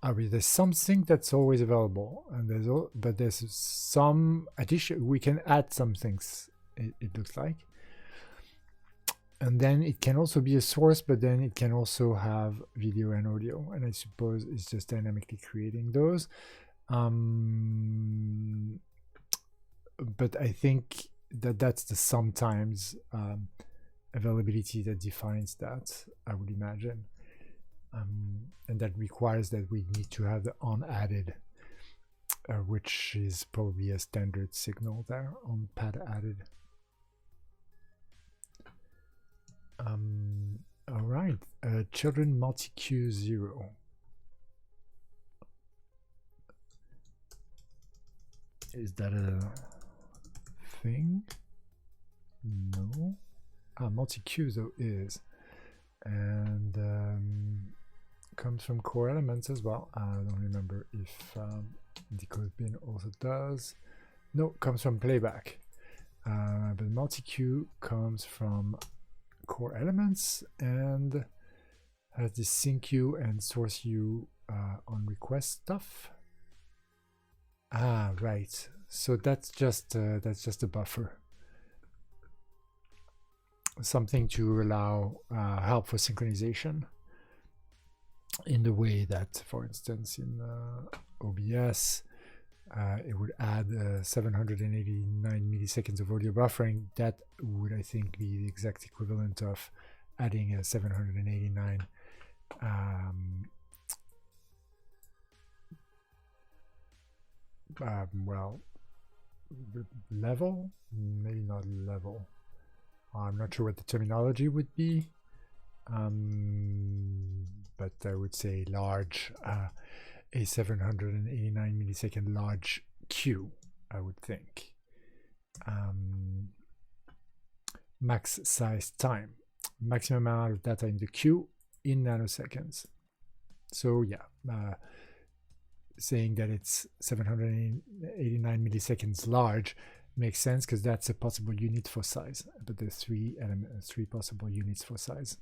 there's some sync that's always available, and but there's some addition. We can add some things. It looks like. And then it can also be a source, but then it can also have video and audio. And I suppose it's just dynamically creating those. But I think that's the sometimes availability that defines that, I would imagine. And that requires that we need to have the on added, which is probably a standard signal there on pad added. All right, children multi-queue 0. Is that a thing? No. Multi-queue though is, and comes from core elements as well. I don't remember if decode bin also does. No, comes from playback. But multi-queue comes from core elements and has the sync queue and source queue on request stuff. Right. So that's just a buffer, something to allow help for synchronization in the way that, for instance, in OBS, it would add 789 milliseconds of audio buffering. That would, I think, be the exact equivalent of adding a 789 well, level, maybe not level. I'm not sure what the terminology would be, but I would say large. A 789 millisecond large queue, I would think. Max size time, maximum amount of data in the queue in nanoseconds. So yeah, saying that it's 789 milliseconds large makes sense because that's a possible unit for size. But there's three possible units for size.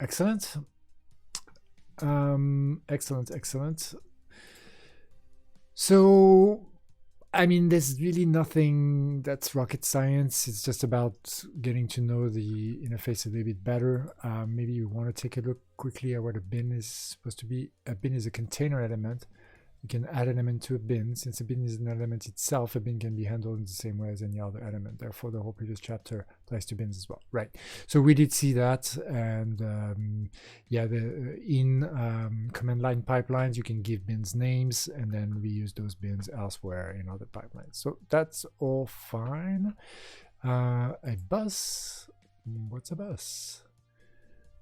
Excellent. Excellent. So, I mean, there's really nothing that's rocket science. It's just about getting to know the interface a little bit better. Maybe you want to take a look quickly at what a bin is supposed to be. A bin is a container element. You can add an element to a bin. Since a bin is an element itself, a bin can be handled in the same way as any other element. Therefore, the whole previous chapter applies to bins as well. Right. So we did see that. And yeah, in command line pipelines, you can give bins names and then reuse those bins elsewhere in other pipelines. So that's all fine. A bus. What's a bus?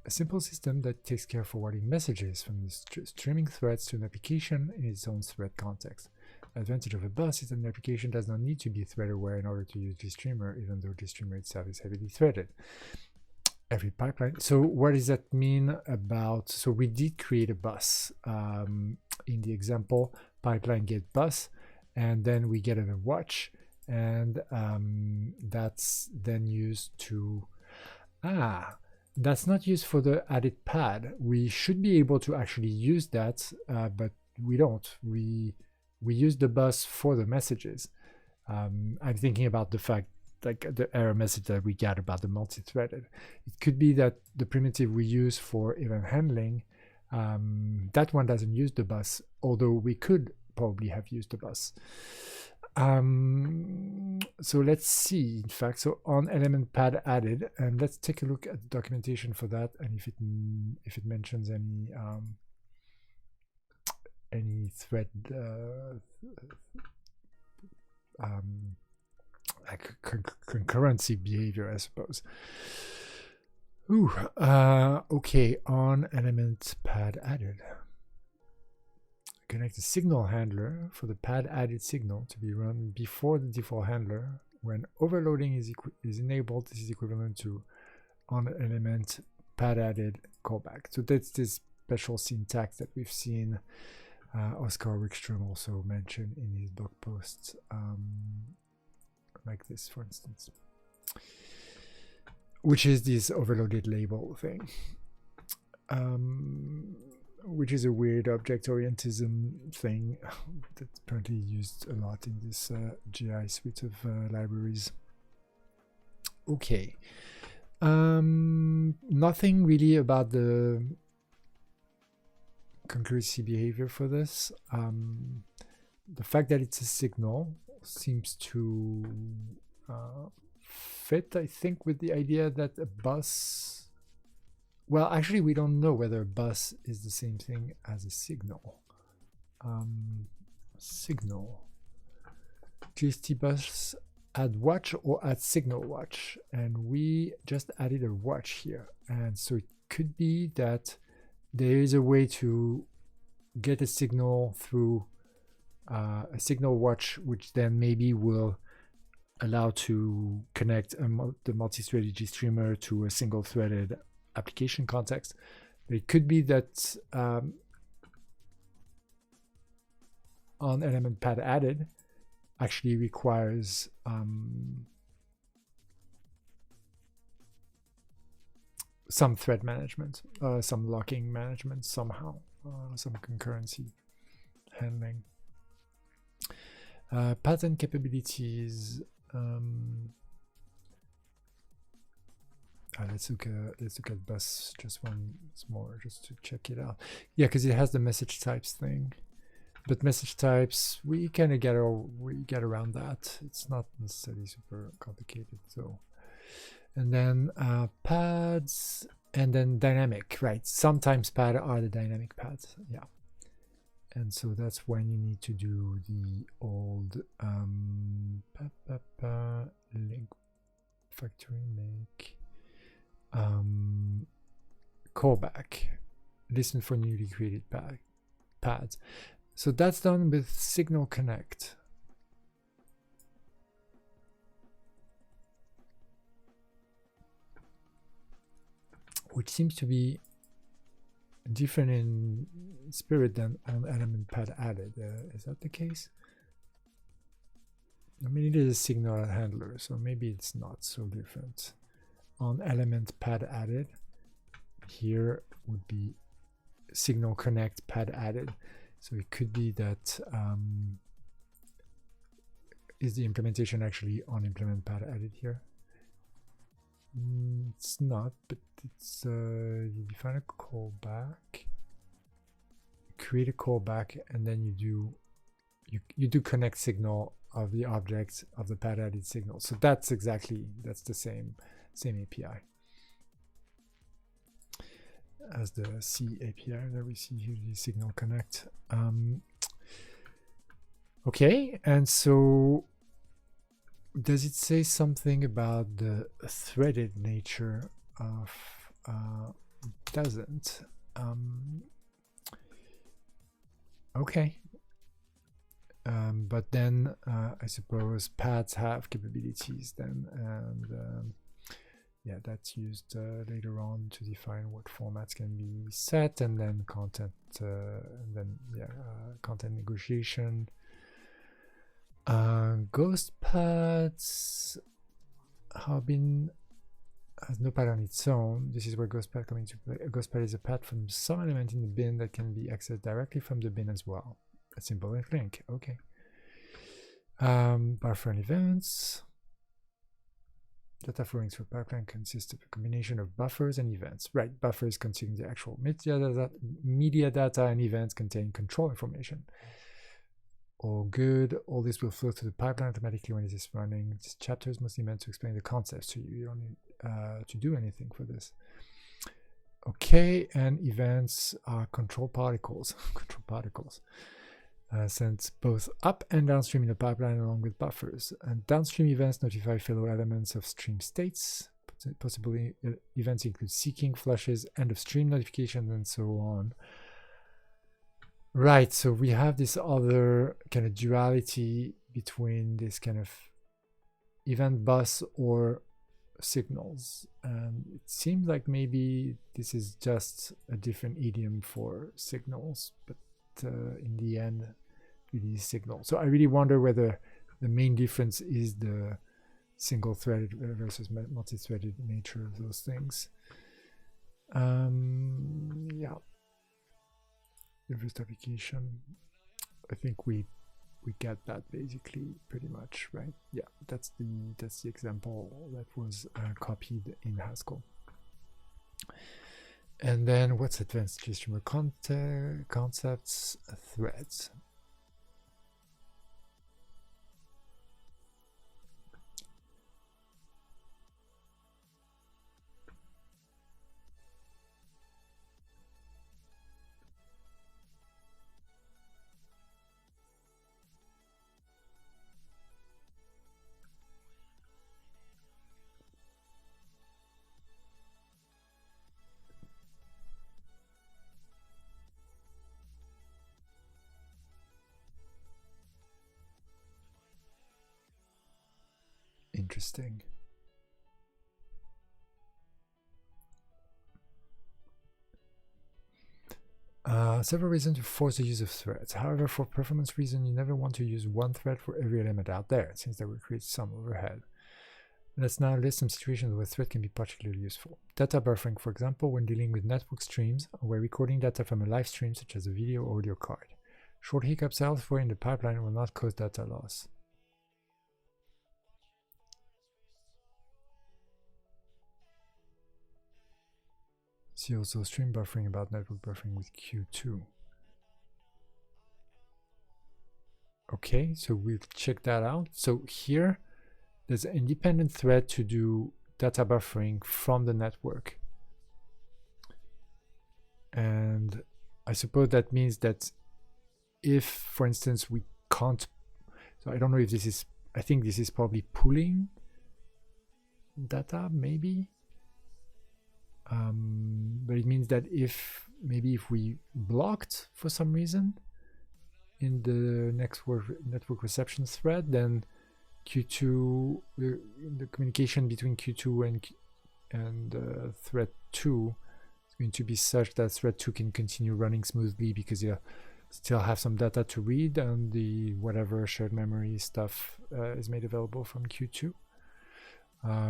A simple system that takes care of forwarding messages from the streaming threads to an application in its own thread context. The advantage of a bus is that an application does not need to be thread aware in order to use GStreamer, even though GStreamer itself is heavily threaded. Every pipeline. So what does that mean about, so we did create a bus in the example, pipeline get bus, and then we get a watch, and that's then used to, that's not used for the added pad. We should be able to actually use that, but we don't. We use the bus for the messages. I'm thinking about the fact, like the error message that we got about the multi-threaded. It could be that the primitive we use for event handling, that one doesn't use the bus, although we could probably have used the bus. So let's see, in fact, so on element pad added, and let's take a look at the documentation for that, and if it mentions any thread like concurrency behavior, I suppose. Okay, on element pad added. Connect a signal handler for the pad added signal to be run before the default handler. When overloading is enabled, this is equivalent to on element pad added callback. So that's this special syntax that we've seen Oscar Wickstrom also mentioned in his blog posts, like this, for instance, which is this overloaded label thing, which is a weird object orientism thing that's apparently used a lot in this GI suite of libraries. Okay. Nothing really about the concurrency behavior for this. The fact that it's a signal seems to fit, I think, with the idea that a bus, well, actually we don't know whether a bus is the same thing as a signal. Signal, GST bus add watch or add signal watch, and we just added a watch here, and so it could be that there is a way to get a signal through a signal watch, which then maybe will allow to connect the multi-threaded GStreamer to a single-threaded application context. But it could be that on element pad added actually requires some thread management, some locking management somehow, some concurrency handling. Pattern capabilities. Let's look at bus just once more, just to check it out. Yeah, because it has the message types thing. But message types, we kind of get around that. It's not necessarily super complicated. So, and then pads, and then dynamic, right? Sometimes pads are the dynamic pads, yeah. And so that's when you need to do the old link factory make callback. Listen for newly created pads. So that's done with signal connect. Which seems to be different in spirit than on element pad added. Is that the case? I mean, it is a signal handler, so maybe it's not so different. On element pad added, here would be signal connect pad added. So it could be that is the implementation actually on implement pad added here? It's not, but it's you define a callback, create a callback, and then you do connect signal of the object of the pad added signal. So that's the same API as the C API that we see here, the signal connect. Okay, and so does it say something about the threaded nature of it doesn't. Okay, but then I suppose pads have capabilities then, and yeah, that's used later on to define what formats can be set, and then content, content negotiation. Ghost pads has no pad on its own. This is where ghost pad comes into play. A ghost pad is a pad from some element in the bin that can be accessed directly from the bin as well. A simple link. Okay. Buffer and events. Data flowing through pipeline consists of a combination of buffers and events. Right, buffers contain the actual media data, and events contain control information. All good. All this will flow through the pipeline automatically when it is running. This chapter is mostly meant to explain the concepts to you. You don't need to do anything for this. Okay, and events are control particles. Control particles. Sent both up and downstream in the pipeline along with buffers. And downstream events notify fellow elements of stream states. Possibly events include seeking, flushes, end of stream notifications, and so on. Right, so we have this other kind of duality between this kind of event bus or signals, and it seems like maybe this is just a different idiom for signals, but in the end it is signal. So I really wonder whether the main difference is the single-threaded versus multi-threaded nature of those things. Yeah, the first application, I think we get that basically pretty much, right? Yeah, that's the example that was copied in Haskell. And then what's advanced GStreamer concepts, threads. Interesting. Several reasons to force the use of threads. However, for performance reasons, you never want to use one thread for every element out there, since that will create some overhead. Let's now list some situations where thread can be particularly useful. Data buffering, for example, when dealing with network streams, or where recording data from a live stream, such as a video or audio card. Short hiccups elsewhere in the pipeline will not cause data loss. See also stream buffering about network buffering with Q2. Okay, so we'll check that out. So here, there's an independent thread to do data buffering from the network. And I suppose that means that if, for instance, we can't, so I don't know if this is, I think this is probably pooling data, maybe. But it means that if we blocked for some reason in the network reception thread, then Q2, the communication between Q2 and thread 2 is going to be such that thread 2 can continue running smoothly because you still have some data to read, and the whatever shared memory stuff is made available from Q2.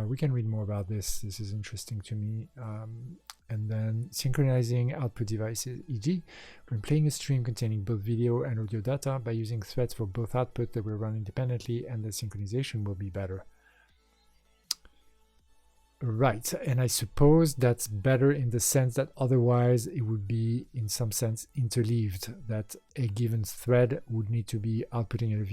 We can read more about this. This is interesting to me. And then synchronizing output devices, e.g. when playing a stream containing both video and audio data by using threads for both output that will run independently, and the synchronization will be better. Right, and I suppose that's better in the sense that otherwise it would be in some sense interleaved, that a given thread would need to be outputting a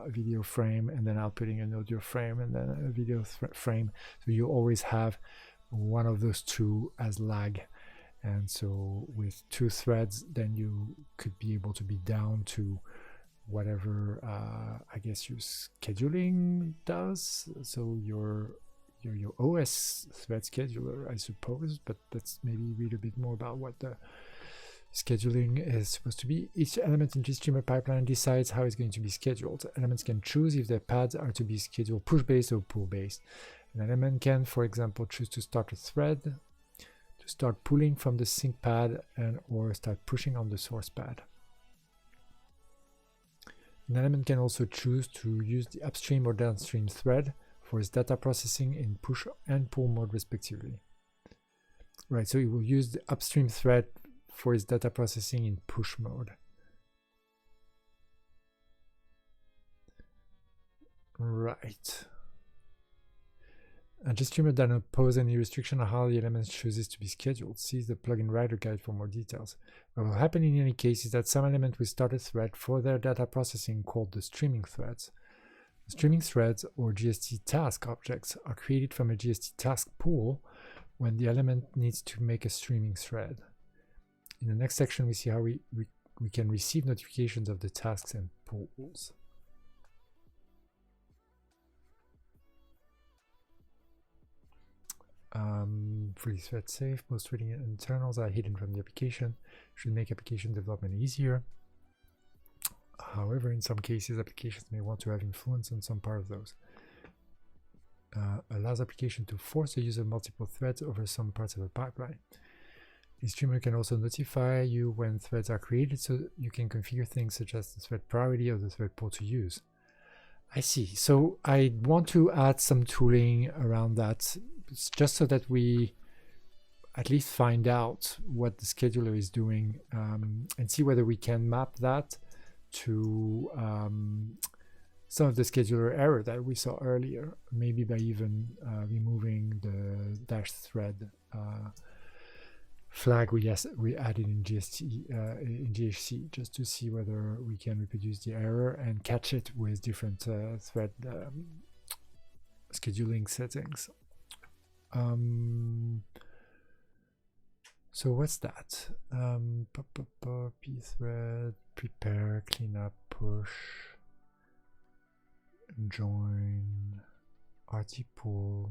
video frame and then outputting an audio frame and then a video frame. So you always have one of those two as lag, and so with two threads then you could be able to be down to whatever I guess your scheduling does, so your OS thread scheduler, I suppose, but let's maybe read a bit more about what the scheduling is supposed to be. Each element in GStreamer pipeline decides how it's going to be scheduled. Elements can choose if their paths are to be scheduled push-based or pull-based. An element can, for example, choose to start a thread, to start pulling from the sync pad, and or start pushing on the source pad. An element can also choose to use the upstream or downstream thread for its data processing in push and pull mode respectively. Right, so it will use the upstream thread for its data processing in push mode. Right. And GStreamer does not pose any restriction on how the element chooses to be scheduled. See the plugin writer guide for more details. What will happen in any case is that some element will start a thread for their data processing called the streaming threads. The streaming threads, or GST task objects, are created from a GST task pool when the element needs to make a streaming thread. In the next section, we see how we can receive notifications of the tasks and pools. Fully thread safe. Most threading internals are hidden from the application. Should make application development easier. However, in some cases, applications may want to have influence on some part of those. allows application to force the user multiple threads over some parts of the pipeline. GStreamer can also notify you when threads are created, so you can configure things such as the thread priority or the thread pool to use. I see. So I want to add some tooling around that, just so that we at least find out what the scheduler is doing, and see whether we can map that to some of the scheduler error that we saw earlier, maybe by even removing the dash thread flag we added in GHC, just to see whether we can reproduce the error and catch it with different thread scheduling settings. So what's that? Pthread, prepare, cleanup, push, join, RT pool.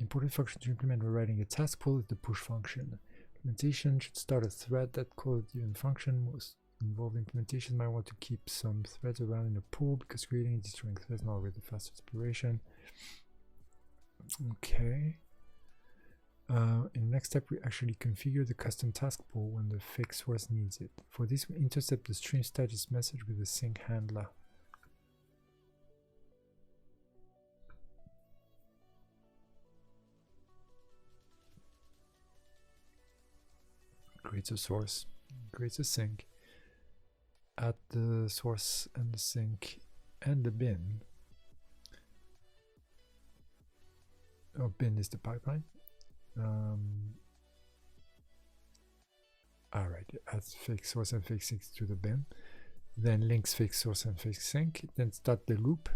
Important function to implement when writing a task pool is the push function. Implementation should start a thread that calls a given function. Most involved implementation might want to keep some threads around in a pool because creating and destroying threads is not always the fastest operation. Okay. In the next step, we actually configure the custom task pool when the fixed source needs it. For this, we intercept the stream status message with the sync handler. Creates a source, creates a sink, add the source and the sink and the bin. Oh, bin is the pipeline. Alright, adds fixed source and fixed sink to the bin, then links fixed source and fixed sink, then start the loop,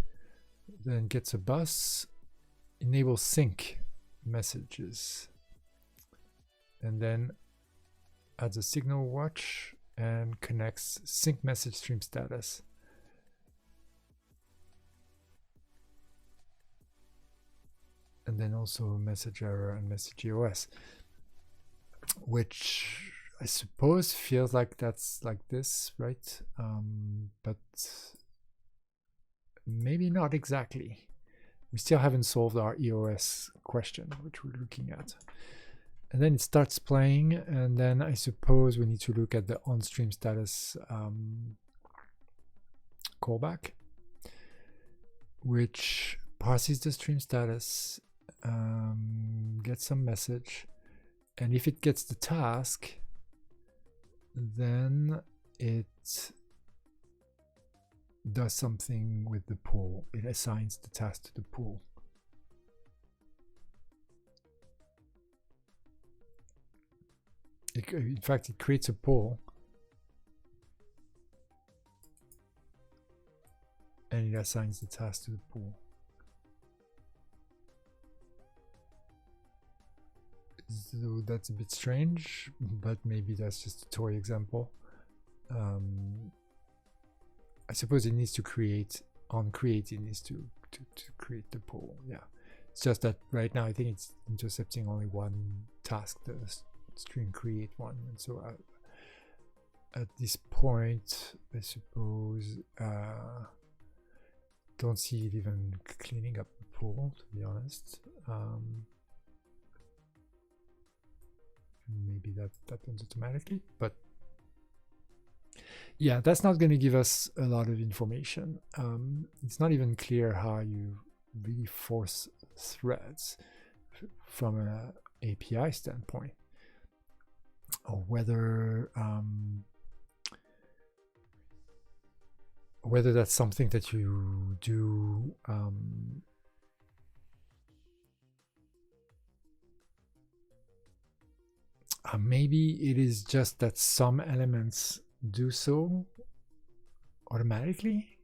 then gets a bus, enables sync messages, and then adds a signal watch and connects sync message stream status. And then also message error and message EOS, which I suppose feels like that's like this, right? But maybe not exactly. We still haven't solved our EOS question, which we're looking at. And then it starts playing, and then I suppose we need to look at the on-stream status callback, which parses the stream status, gets some message, and if it gets the task, then it does something with the pool. It assigns the task to the pool. In fact, it creates a pool and it assigns the task to the pool. So that's a bit strange, but maybe that's just a toy example. I suppose it needs to create, on create it needs to create the pool. Yeah, it's just that right now I think it's intercepting only one task, the stream create one, and so at this point I suppose don't see it even cleaning up the pool, to be honest. Maybe that happens automatically, but yeah, that's not going to give us a lot of information. It's not even clear how you really force threads from an API standpoint, or whether that's something that you do maybe it is just that some elements do so automatically.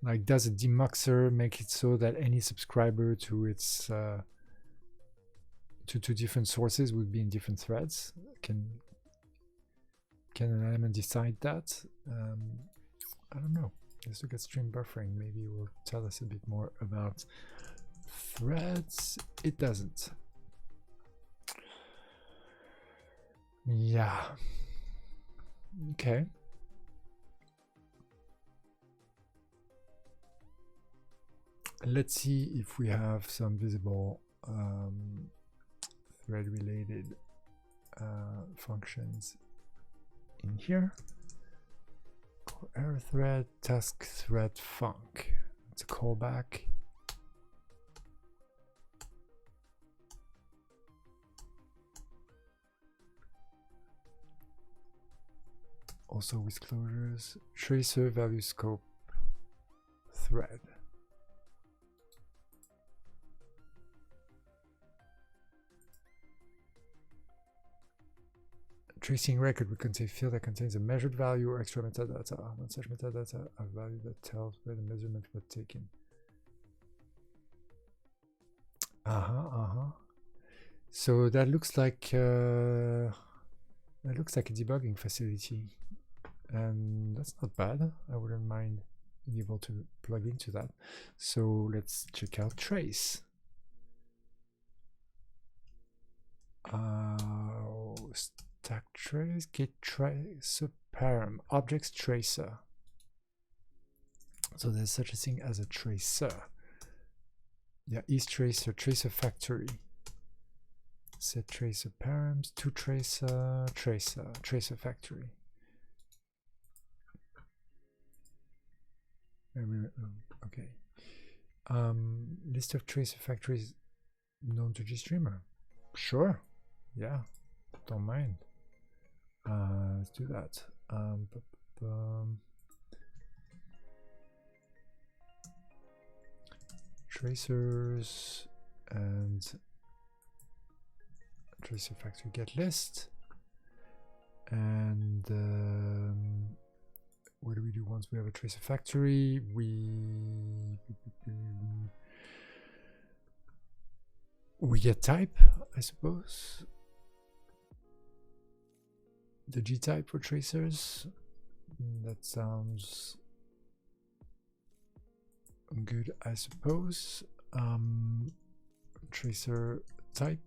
Like, does a demuxer make it so that any subscriber to its to different sources would be in different threads? Can an element decide that? I don't know. Let's look at stream buffering. Maybe it will tell us a bit more about threads. It doesn't. Yeah. Okay. Let's see if we have some visible thread related functions in here. Error thread, task thread func. It's a callback. Also with closures, tracer value scope thread. Tracing record would contain field that contains a measured value or extra metadata. When such metadata a value that tells where the measurement was taken. So that looks like a debugging facility, and that's not bad. I wouldn't mind being able to plug into that. So let's check out trace. Stack trace, get tracer param, objects tracer. So there's such a thing as a tracer. Yeah, is tracer, tracer factory. Set tracer params, to tracer, tracer factory. Okay. List of tracer factories known to GStreamer. Sure. Yeah. Don't mind. Let's do that. Tracers and tracer factory get list. And what do we do once we have a tracer factory? We get type, I suppose. The G type for tracers. That sounds good, I suppose. Tracer type.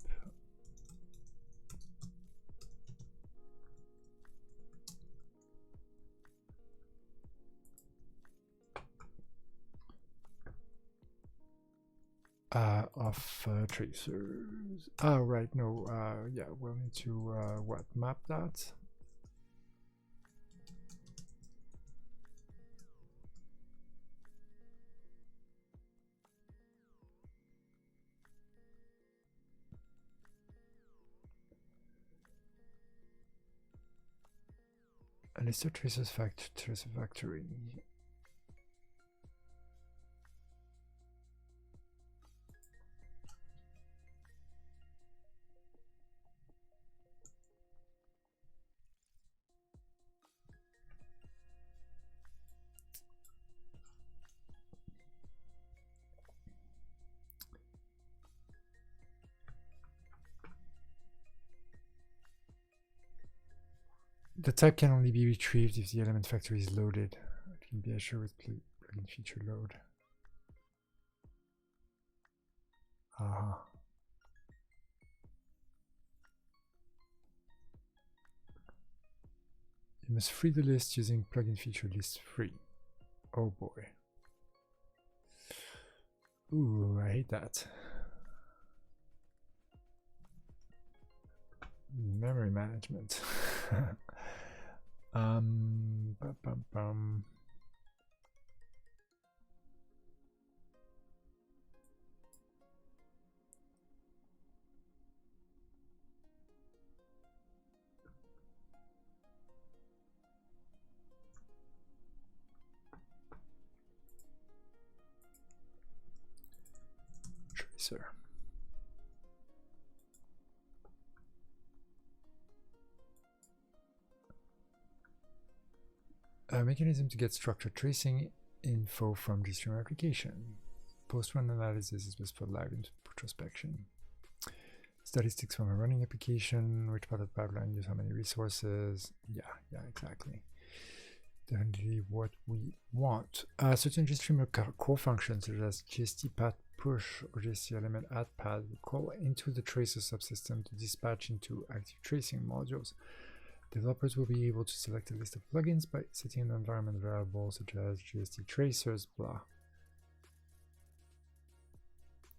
Of tracers. Oh, right. No. Yeah, we'll need to what, map that. And list of tracers tracer factory. The type can only be retrieved if the element factory is loaded. It can be assured with plugin feature load. You must free the list using plugin feature list free. Oh boy. Ooh, I hate that. Memory management. Tracer. A mechanism to get structured tracing info from GStreamer application. Post-run analysis is best for live introspection. Statistics from a running application, which part of the pipeline use how many resources. Yeah, exactly. Definitely what we want. Certain GStreamer core functions such as GST-path push or GST element add path will call into the tracer subsystem to dispatch into active tracing modules. Developers will be able to select a list of plugins by setting an environment variable such as GST tracers, blah.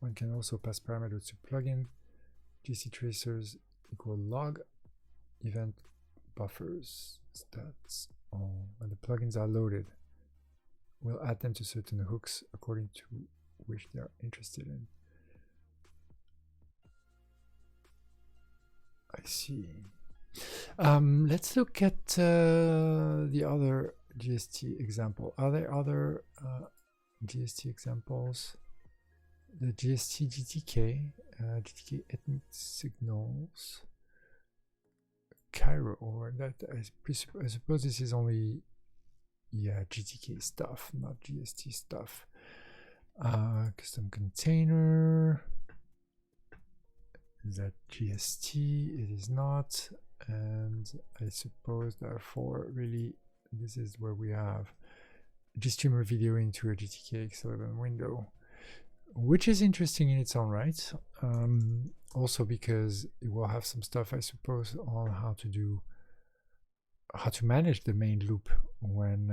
One can also pass parameters to plugin. GStTracers equal log event buffers stats. When the plugins are loaded, we'll add them to certain hooks according to which they are interested in. I see. Let's look at the other GST example. Are there other GST examples? The GST GTK, GTK ethnic signals, Cairo, or that I suppose this is only, yeah, GTK stuff, not GST stuff. Custom container, is that GST? It is not, and I suppose therefore really this is where we have GStreamer video into a GTK X11 window, which is interesting in its own right. Also because it will have some stuff, I suppose, on how to manage the main loop when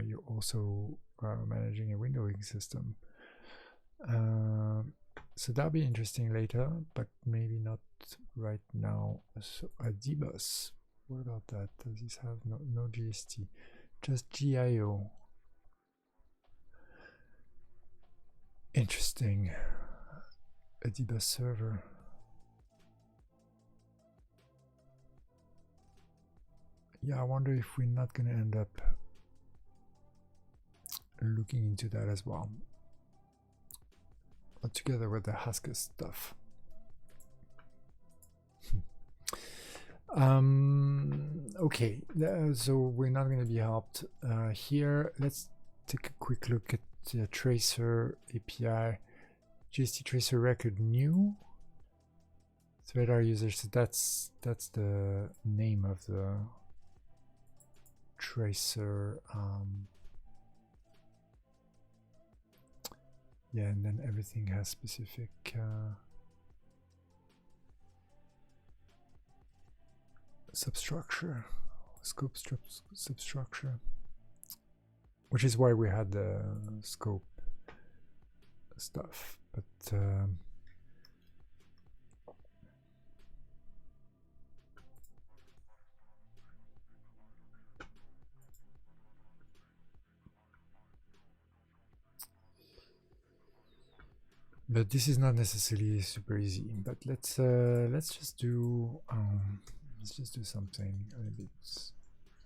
you're also managing a windowing system. So that'll be interesting later, but maybe not right now. So a dbus, what about that? Does this have no GST, just GIO? Interesting. A dbus server. Yeah, I wonder if we're not going to end up looking into that as well, together with the Haskell stuff. Okay, so we're not going to be helped here. Let's take a quick look at the tracer API. GStTracer record new thread our users. So that's the name of the tracer. Yeah, and then everything has specific substructure, scope substructure, which is why we had the scope stuff. But this is not necessarily super easy. But let's just do something a little bit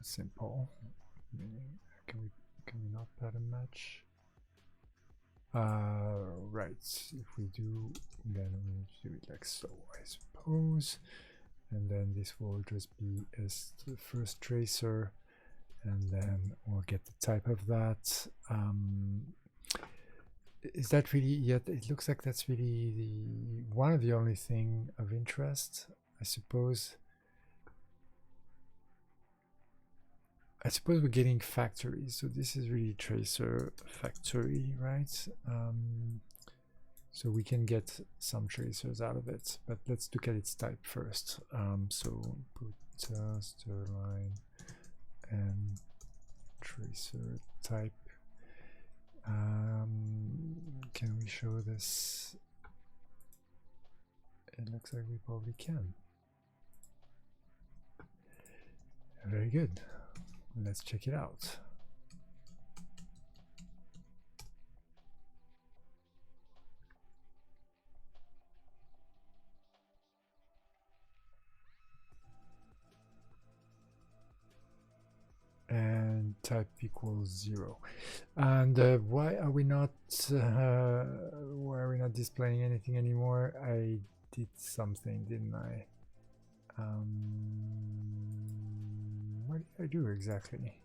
simple. Meaning, can we not pattern match? Right. If we do, then we need to do it like so, I suppose. And then this will just be as the first tracer, and then we'll get the type of that. Is that really yet? It looks like that's really one of the only thing of interest, I suppose. I suppose we're getting factories, so this is really tracer factory, right? So we can get some tracers out of it, but let's look at its type first. So put Sterline and tracer type. Can we show this? It looks like we probably can. Very good. Let's check it out. And type equals 0. And why are we not displaying anything anymore? I did something, didn't I? What did I do exactly?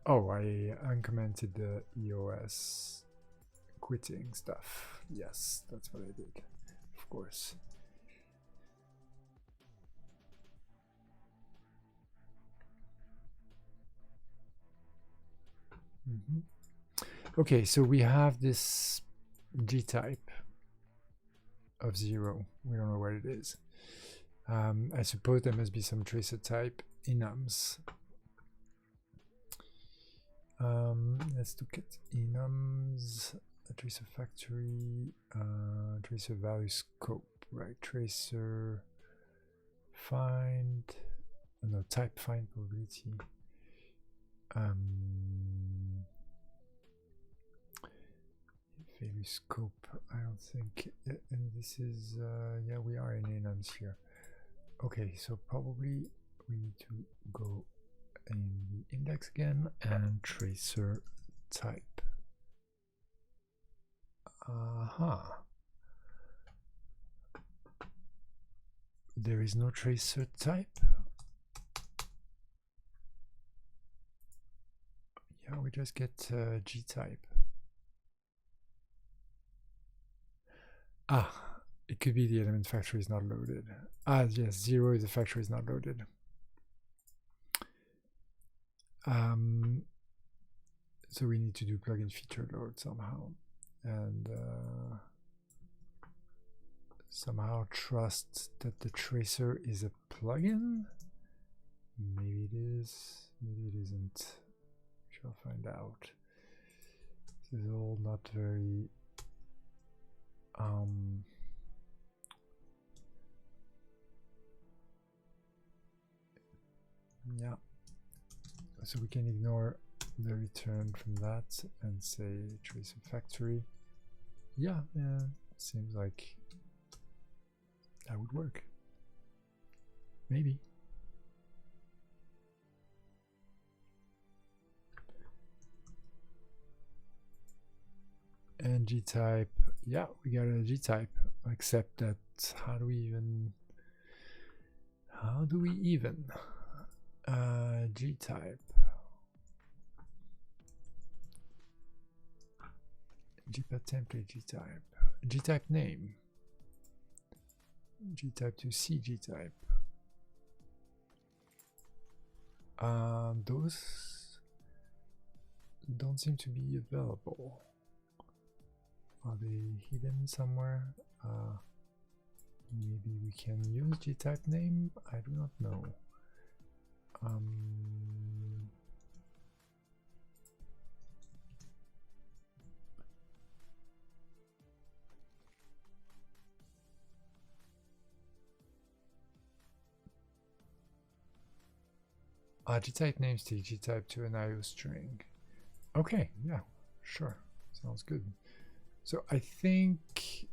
Oh, I uncommented the EOS quitting stuff. Yes, that's what I did, of course. Okay, so we have this G type of 0. We don't know what it is. I suppose there must be some tracer type enums. Let's look at enums, tracer factory, tracer value scope, right? Tracer find, no, type find probability. Value scope, I don't think, and this is, yeah, we are in enums here. Okay, so probably we need to go in the index again and tracer type. There is no tracer type. Yeah, we just get G type. It could be the element factory is not loaded. Yes, 0 is the factory is not loaded. So we need to do plugin feature load somehow, and somehow trust that the tracer is a plugin. Maybe it is, maybe it isn't. We shall find out. This is all not very yeah, so we can ignore the return from that and say tracer factory. Yeah, seems like that would work. Maybe. And G type, yeah, we got a G type, except that how do we even G type, gpath template G type name, G type to C G type. Those don't seem to be available. Are they hidden somewhere? Maybe we can use G type name. I do not know. G type namestate G type to an IO string. Okay, yeah, sure, sounds good. So I think,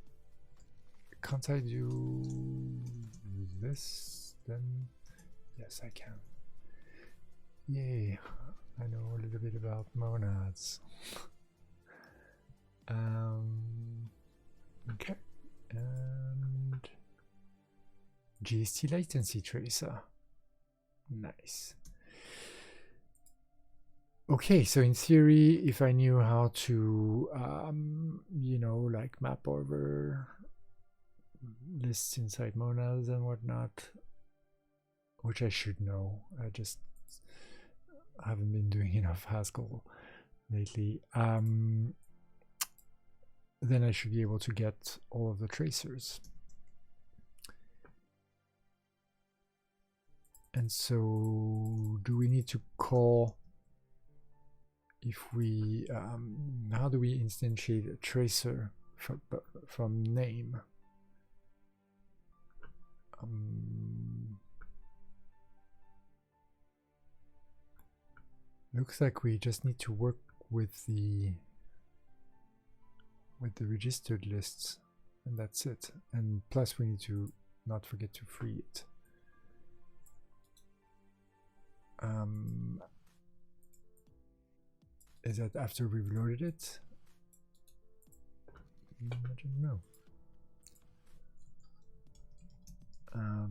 can't I do this then? Yes, I can. Yay, I know a little bit about monads. Okay, and GST latency tracer. Nice. Okay, so in theory, if I knew how to, you know, like map over lists inside monads and whatnot, which I should know, I just haven't been doing enough Haskell lately, then I should be able to get all of the tracers. And so do we need to call, if we, how do we instantiate a tracer from name? Looks like we just need to work with the registered lists, and that's it. And plus we need to not forget to free it. Is that after we've loaded it? I don't know.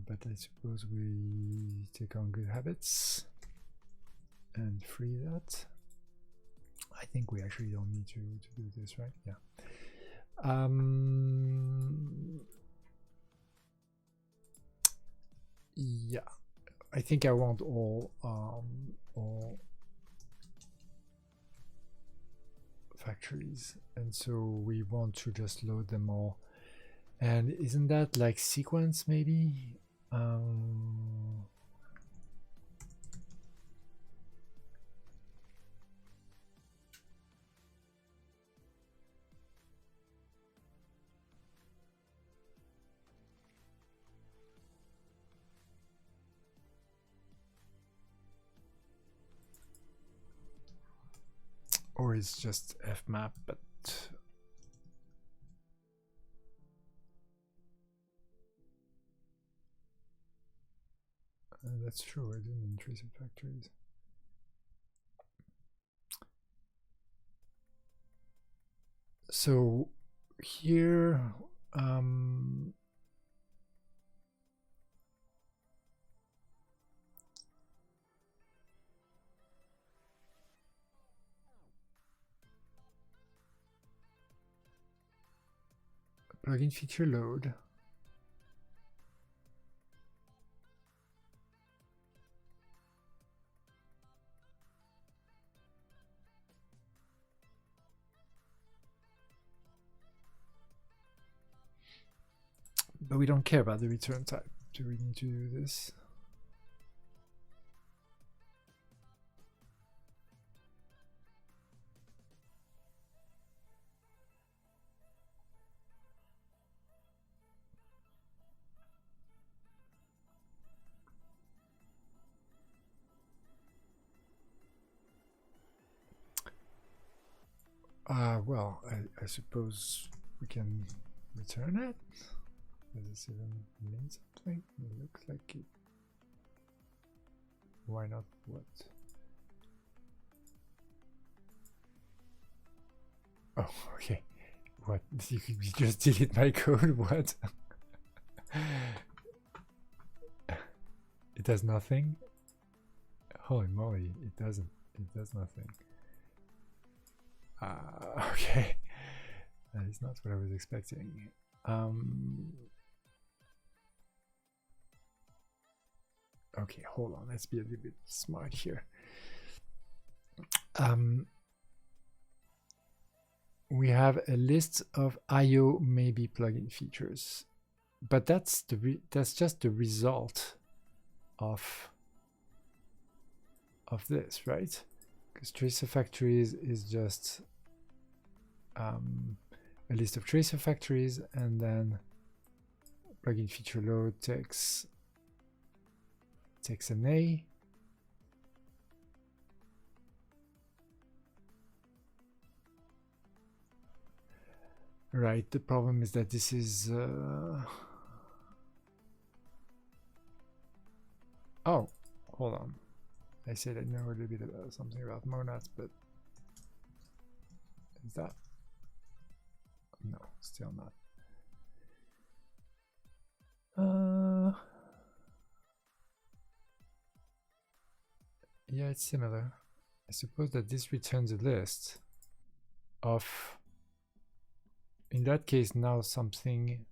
But I suppose we take on good habits and free that. I think we actually don't need to do this, right? Yeah. Yeah, I think I want all factories, and so we want to just load them all. And isn't that like sequence maybe? Or it's just fmap, but that's true. I didn't mean trace of factories. So here, plugin feature load. But we don't care about the return type. Do we need to do this? Well, I suppose we can return it. Does this even mean something? It looks like it. Why not? What? Oh, okay. What? You just delete my code? What? It does nothing? Holy moly, it doesn't. It does nothing. Okay. That is not what I was expecting. Okay, hold on. Let's be a little bit smart here. We have a list of IO maybe plugin features, but that's just the result of this, right? Because tracer factories is just a list of tracer factories, and then plugin feature load takes an A. Right, the problem is that this is oh, hold on. I said I know a little bit about something about monads, but is that? No, still not. Yeah, it's similar. I suppose that this returns a list of, in that case, now something.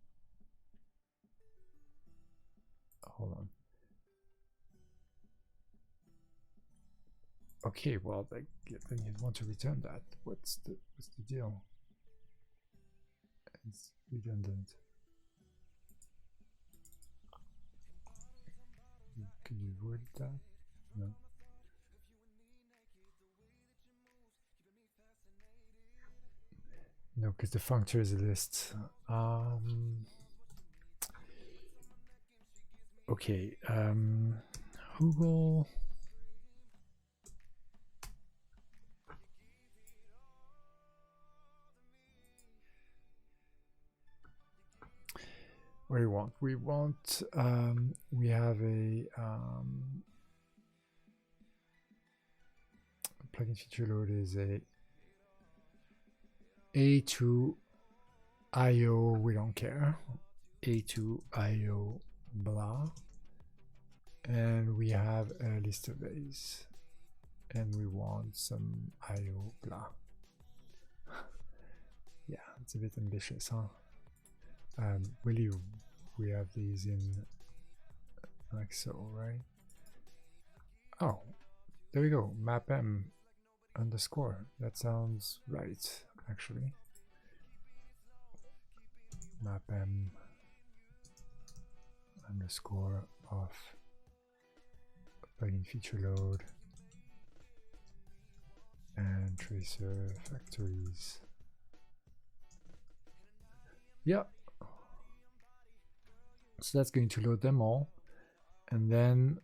Hold on. Okay, well, then you want to return that. What's the deal? It's redundant. Could you avoid that? No. No, because the functor is a list. Okay. Google. What do we want? We want. We have a plugin feature load is a A2 IO. We don't care. A2 IO blah. And we have a list of A's, and we want some IO blah. Yeah, it's a bit ambitious, huh? Really, we have these in like so, right? Oh, there we go. Map M underscore. That sounds right, actually. Mapm underscore of plugin feature load and tracer factories. Yeah. So that's going to load them all, and then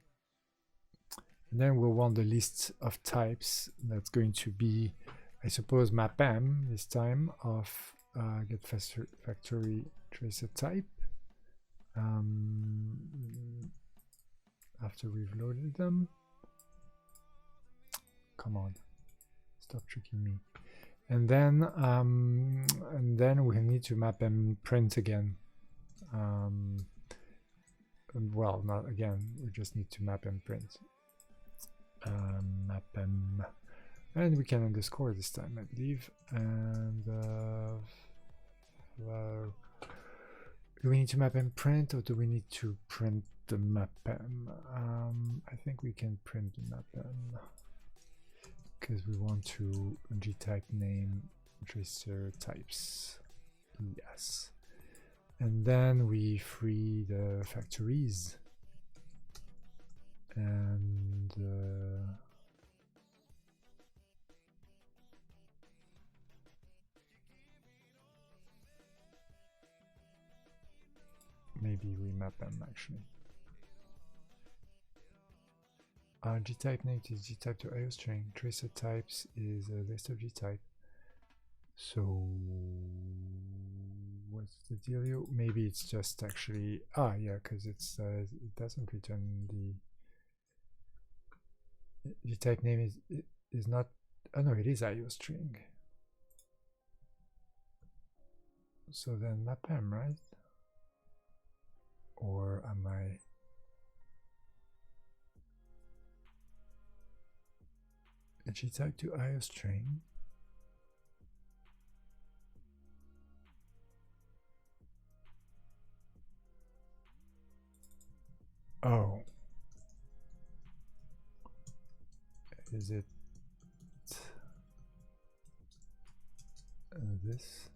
we'll want the list of types. That's going to be, I suppose, mapm this time of get factory tracer type. After we've loaded them, come on, stop tricking me. And then we need to mapm print again. Well, not again. We just need to mapm print. Mapm, and we can underscore this time, I believe. And do we need to mapm print, or do we need to print the mapm? I think we can print the mapm because we want to gtype name tracer types. Yes. And then we free the factories, and maybe we map them actually. Gtype name is gtype to IO string. Tracer types is a list of gtype. So what's the dealio? Maybe it's just actually yeah, because it's it doesn't return the type name is not. Oh no, it is IO string. So then mapm, right? Or am I? Gtype to IO string. Oh, is it this?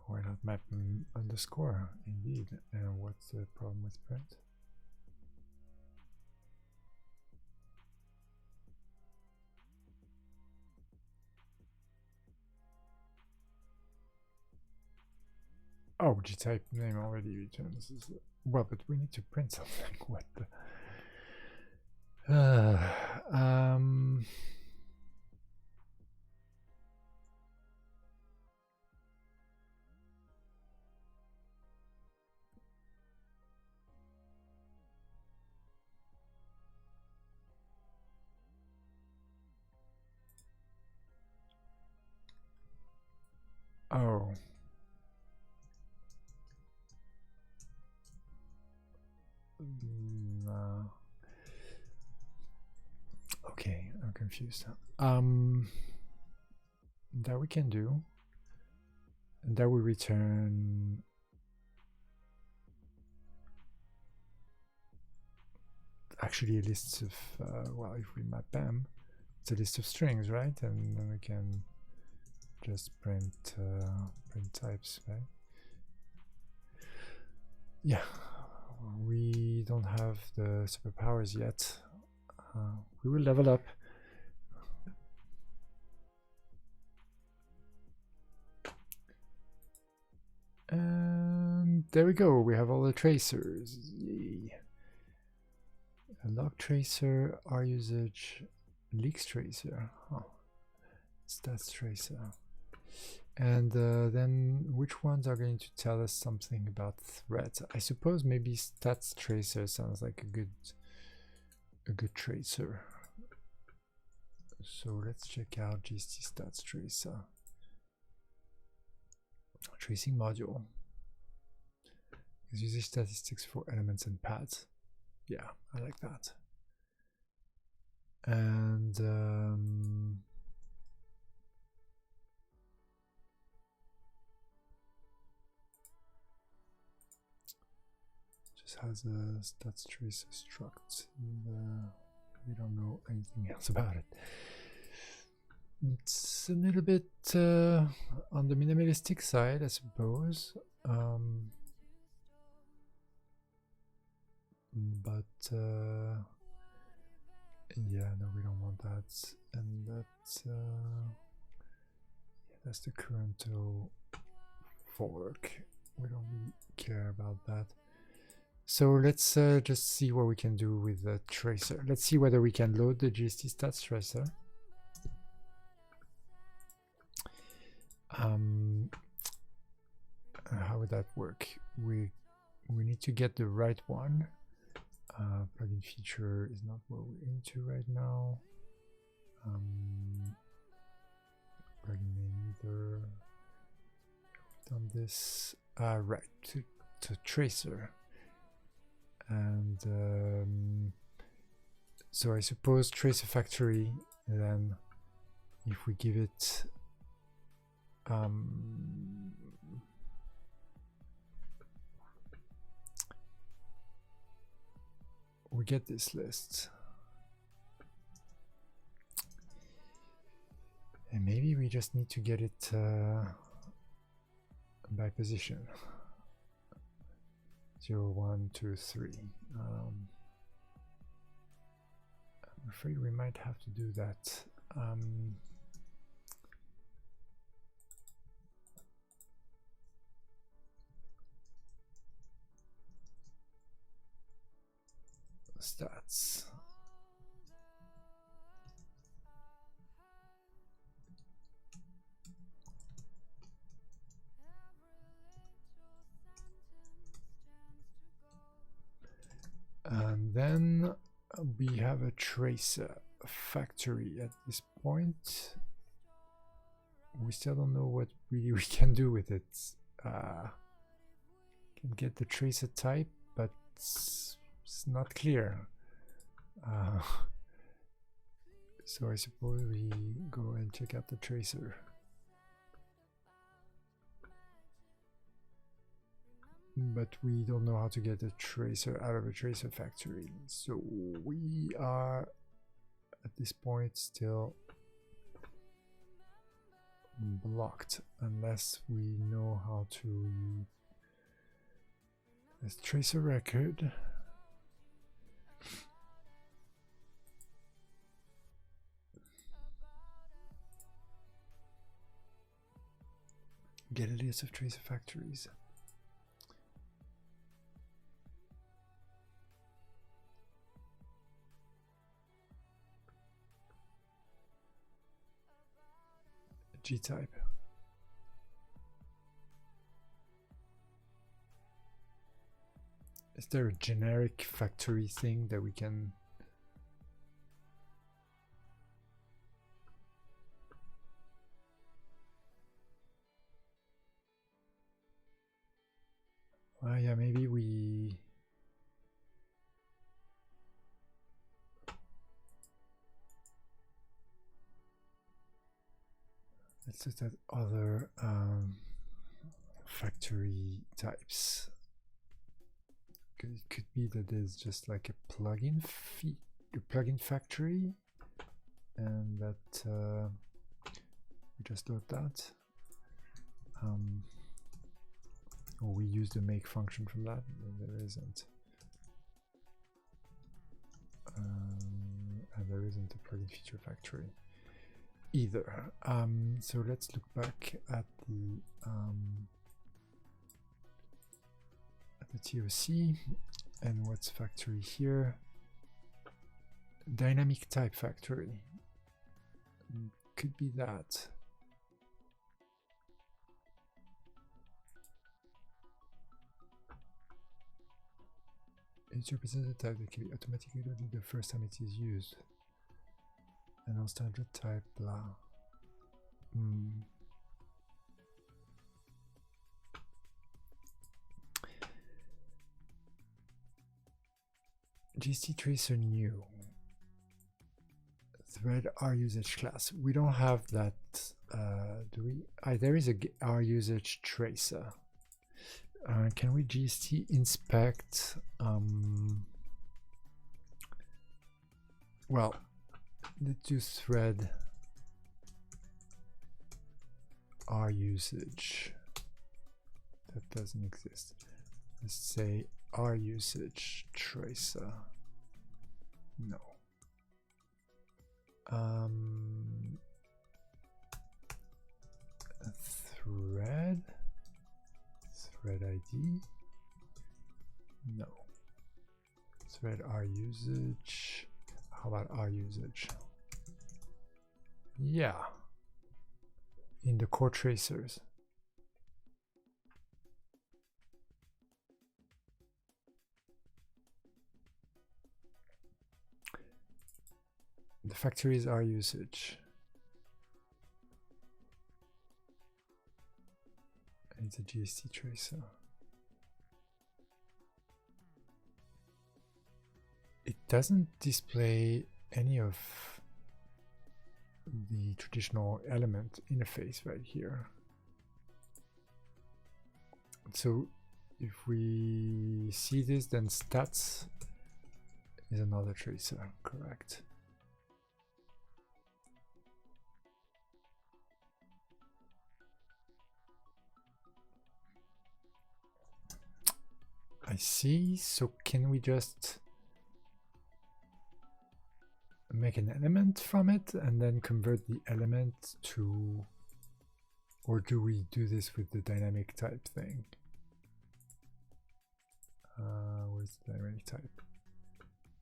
Why not mapm underscore? Indeed. And what's the problem with print? Oh, gtype name already returns. Well, but we need to print something. What the? Oh. No. Okay, I'm confused. That we can do. And that we return. Actually, a list of well, if we map them, it's a list of strings, right? And then we can just print print types, right? Yeah, we don't have the superpowers yet. We will level up. And there we go. We have all the tracers. Yay. A log tracer, R usage, leaks tracer, stats tracer. And then which ones are going to tell us something about threats? I suppose maybe stats tracer sounds like a good tracer. So let's check out GST stats tracer. Tracing module is usage statistics for elements and paths. Yeah, I like that. And just has a stats tracer struct. And, we don't know anything else about it. It's a little bit on the minimalistic side, I suppose. But yeah, no, we don't want that. And that's the current fork. We don't really care about that. So let's just see what we can do with the tracer. Let's see whether we can load the GST stats tracer. How would that work? We need to get the right one. Plugin feature is not what we're into right now. Plugin name either. We've done this. Right, to tracer. And so I suppose tracer factory, then if we give it we get this list, and maybe we just need to get it by position. 0, 1, 2, 3. I'm afraid we might have to do that. Stats. And then we have a tracer factory at this point. We still don't know what really we can do with it. Can get the tracer type, but it's not clear. So I suppose we go and check out the tracer. But we don't know how to get a tracer out of a tracer factory. So we are at this point still blocked unless we know how to use tracer record. Get a list of tracer factories. G-type. Is there a generic factory thing that we can? Yeah, maybe we. Let's look at other factory types. It could be that there's just like a plugin factory, and that we just load that. Or we use the make function from that. There isn't. And there isn't a plugin feature factory either. So let's look back at the TOC and what's factory here. Dynamic type factory. Could be that. It represents a type that can be automatically loaded the first time it is used. And on standard type, blah. GST tracer new. Thread R usage class. We don't have that, do we? There is a R usage tracer. Can we GST inspect? Well, let's do thread R usage. That doesn't exist. Let's say R usage tracer. No. Thread ID. No. Thread R usage. How about R usage? Yeah. In the core tracers. The factories R usage. It's a GST tracer. It doesn't display any of the traditional element interface right here. So if we see this, then stats is another tracer, correct? I see. So can we just make an element from it and then convert the element to, or do we do this with the dynamic type thing? Where's the dynamic type?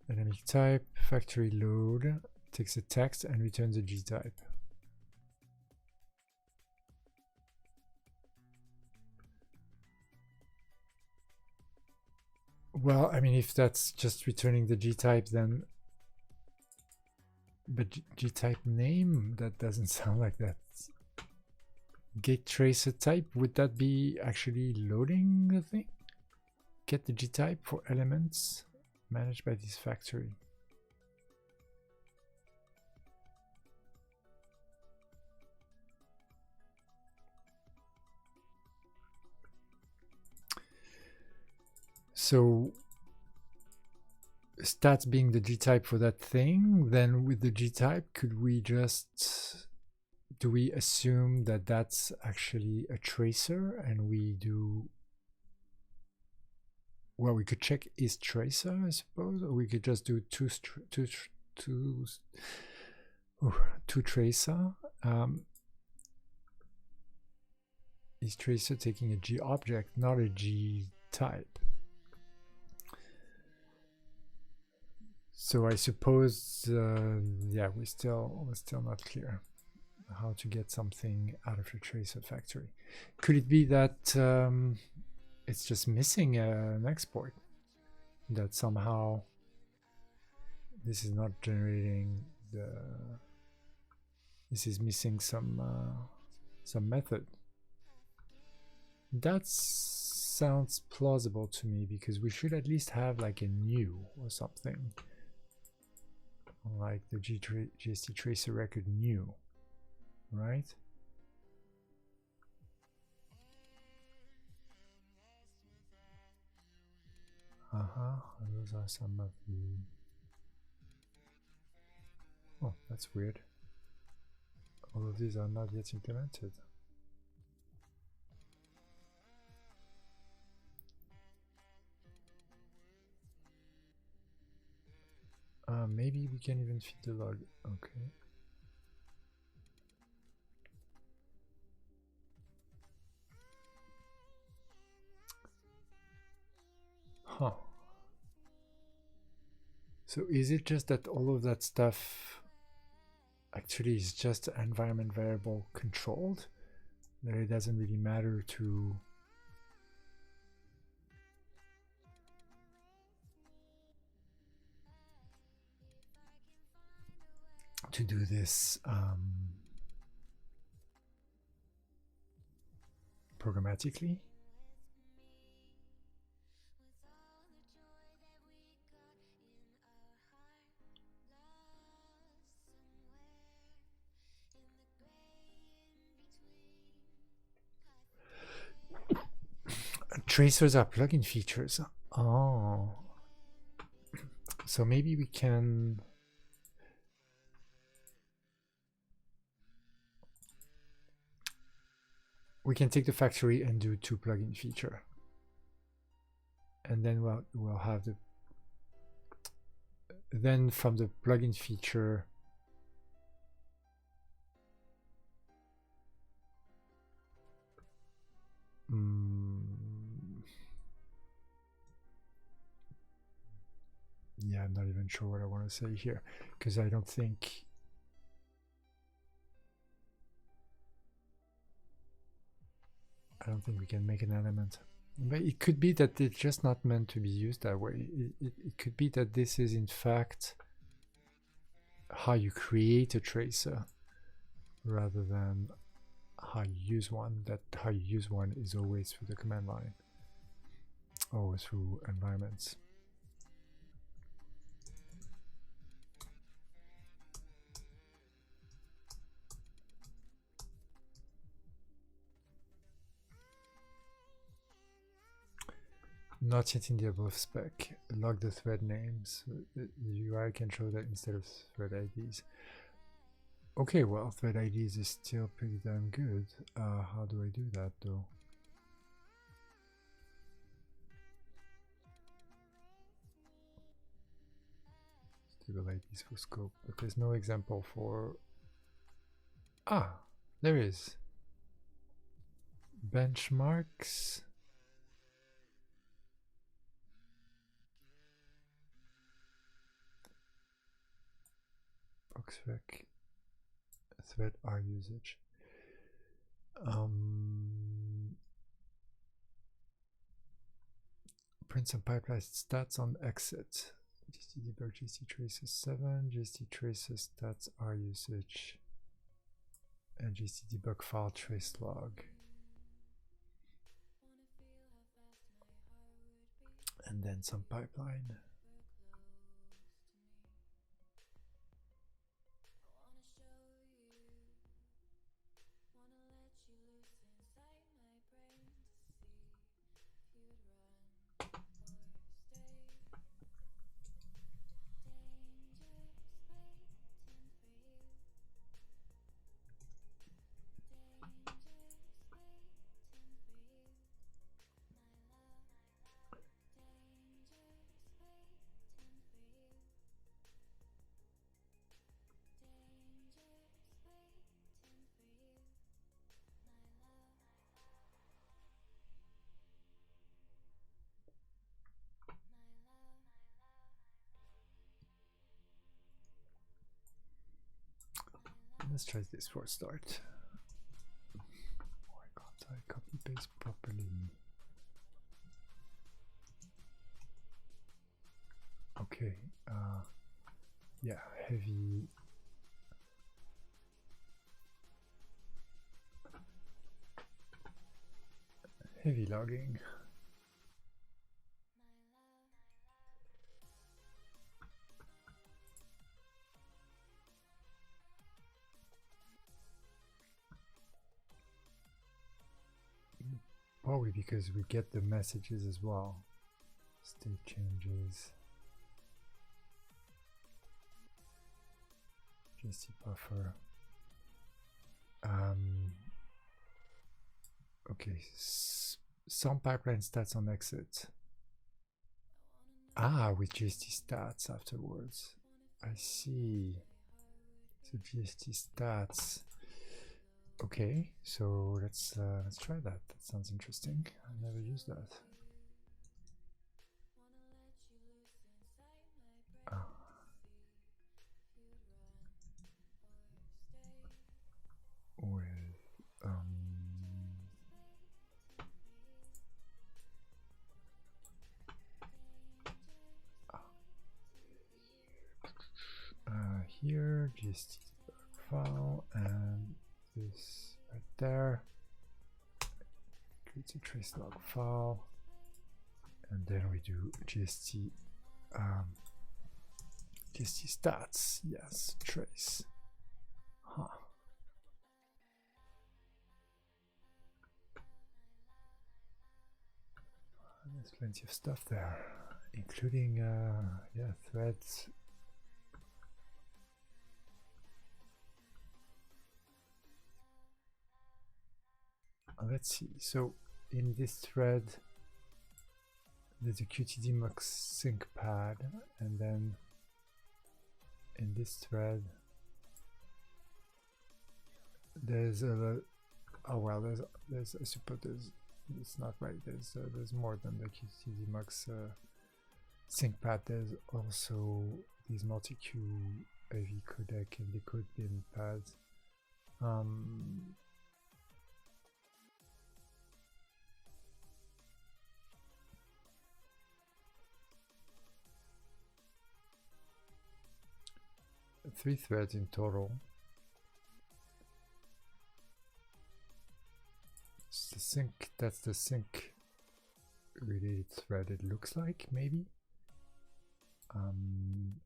Dynamic type, factory load, takes a text and returns a G type. Well, I mean, if that's just returning the G type, then, but G type name, that doesn't sound like that. Get tracer type, would that be actually loading the thing? Get the G type for elements managed by this factory. So stats being the G type for that thing, then with the G type, could we just, do we assume that that's actually a tracer and we do, well, we could check is tracer, I suppose, or we could just do two tracer. Is tracer taking a G object, not a G type? So I suppose, yeah, we're still not clear how to get something out of the tracer factory. Could it be that it's just missing an export? That somehow this is not generating the, this is missing some method. That sounds plausible to me, because we should at least have like a new or something, like the GST tracer record new, right? Those are some of the, oh, that's weird. All of these are not yet implemented. Maybe we can even feed the log. Okay. Huh. So is it just that all of that stuff actually is just environment variable controlled, that it doesn't really matter to do this programmatically? Tracers are plugin features. Oh. So maybe we can... We can take the factory and do 2 plugin feature. And then we'll have the... Then from the plugin feature... Yeah, I'm not even sure what I want to say here, because I don't think... we can make an element. But it could be that it's just not meant to be used that way. It could be that this is in fact how you create a tracer rather than how you use one. That how you use one is always through the command line or through environments. Not yet in the above spec. Log the thread names. The UI can show that instead of thread IDs. Okay, well, thread IDs is still pretty damn good. How do I do that though? Stable IDs for scope, but there's no example for... Ah, there is. Benchmarks. Boxrec. Thread R usage. Print some pipeline stats on exit. GStDebug, GStTraces 7, GStTraces stats R usage, and GStDebug file trace log. And then some pipeline. Let's try this for a start. Why can't I copy paste properly? Okay, yeah, heavy. Heavy logging. Probably because we get the messages as well. State changes. GST buffer. Okay, some pipeline stats on exit. Ah, with GST stats afterwards. I see. So GST stats. Okay, so let's try that. That sounds interesting. I've never used that. With here, GST file, and this right there creates a trace log file, and then we do GST GST stats. Yes, trace. Huh. There's plenty of stuff there, including yeah, threads. Let's see. So in this thread, there's a qtdmux sync pad, and then in this thread, there's a there's I suppose it's not right. There's more than the qtdmux sync pad. There's also these multi-queue AV codec and decode bin pads. Three threads in total. It's the sync, that's the sync related thread, it looks like, maybe.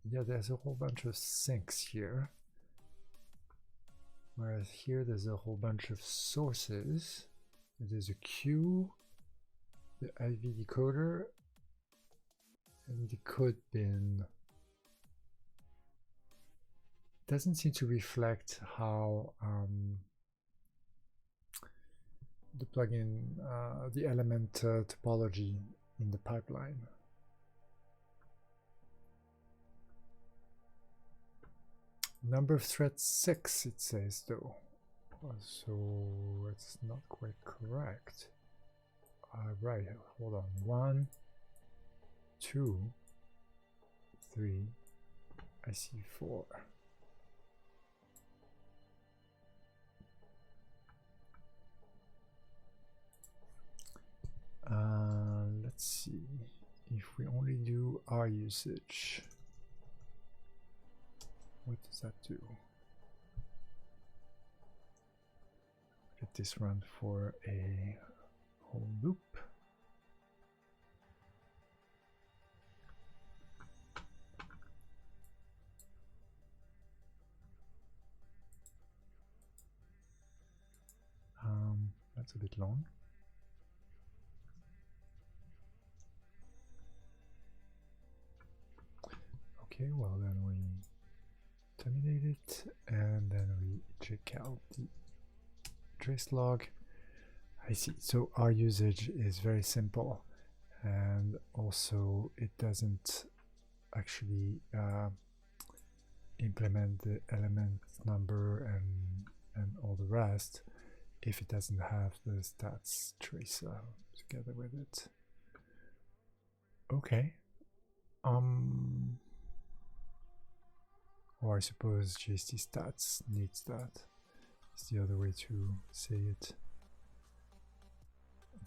Yeah, there's a whole bunch of syncs here. Whereas here there's a whole bunch of sources. There's a queue, the IV decoder, and decode bin. Doesn't seem to reflect how the plugin, the element topology in the pipeline. Number of threads 6, it says, though. So it's not quite correct. Right, hold on. 1, 2, 3, I see 4. Let's see if we only do R usage. What does that do? Let this run for a whole loop. That's a bit long. Okay, well then we terminate it and then we check out the trace log. I see. So our usage is very simple, and also it doesn't actually implement the element number and all the rest if it doesn't have the stats tracer together with it. Okay. Or I suppose GST stats needs that. It's the other way to say it.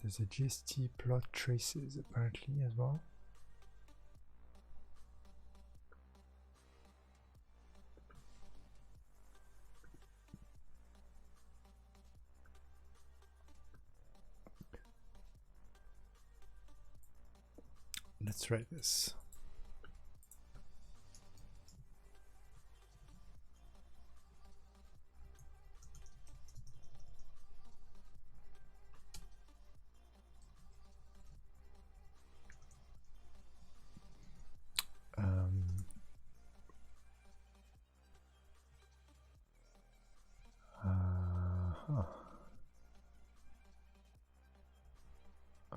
There's a GST plot traces apparently as well. Let's try this.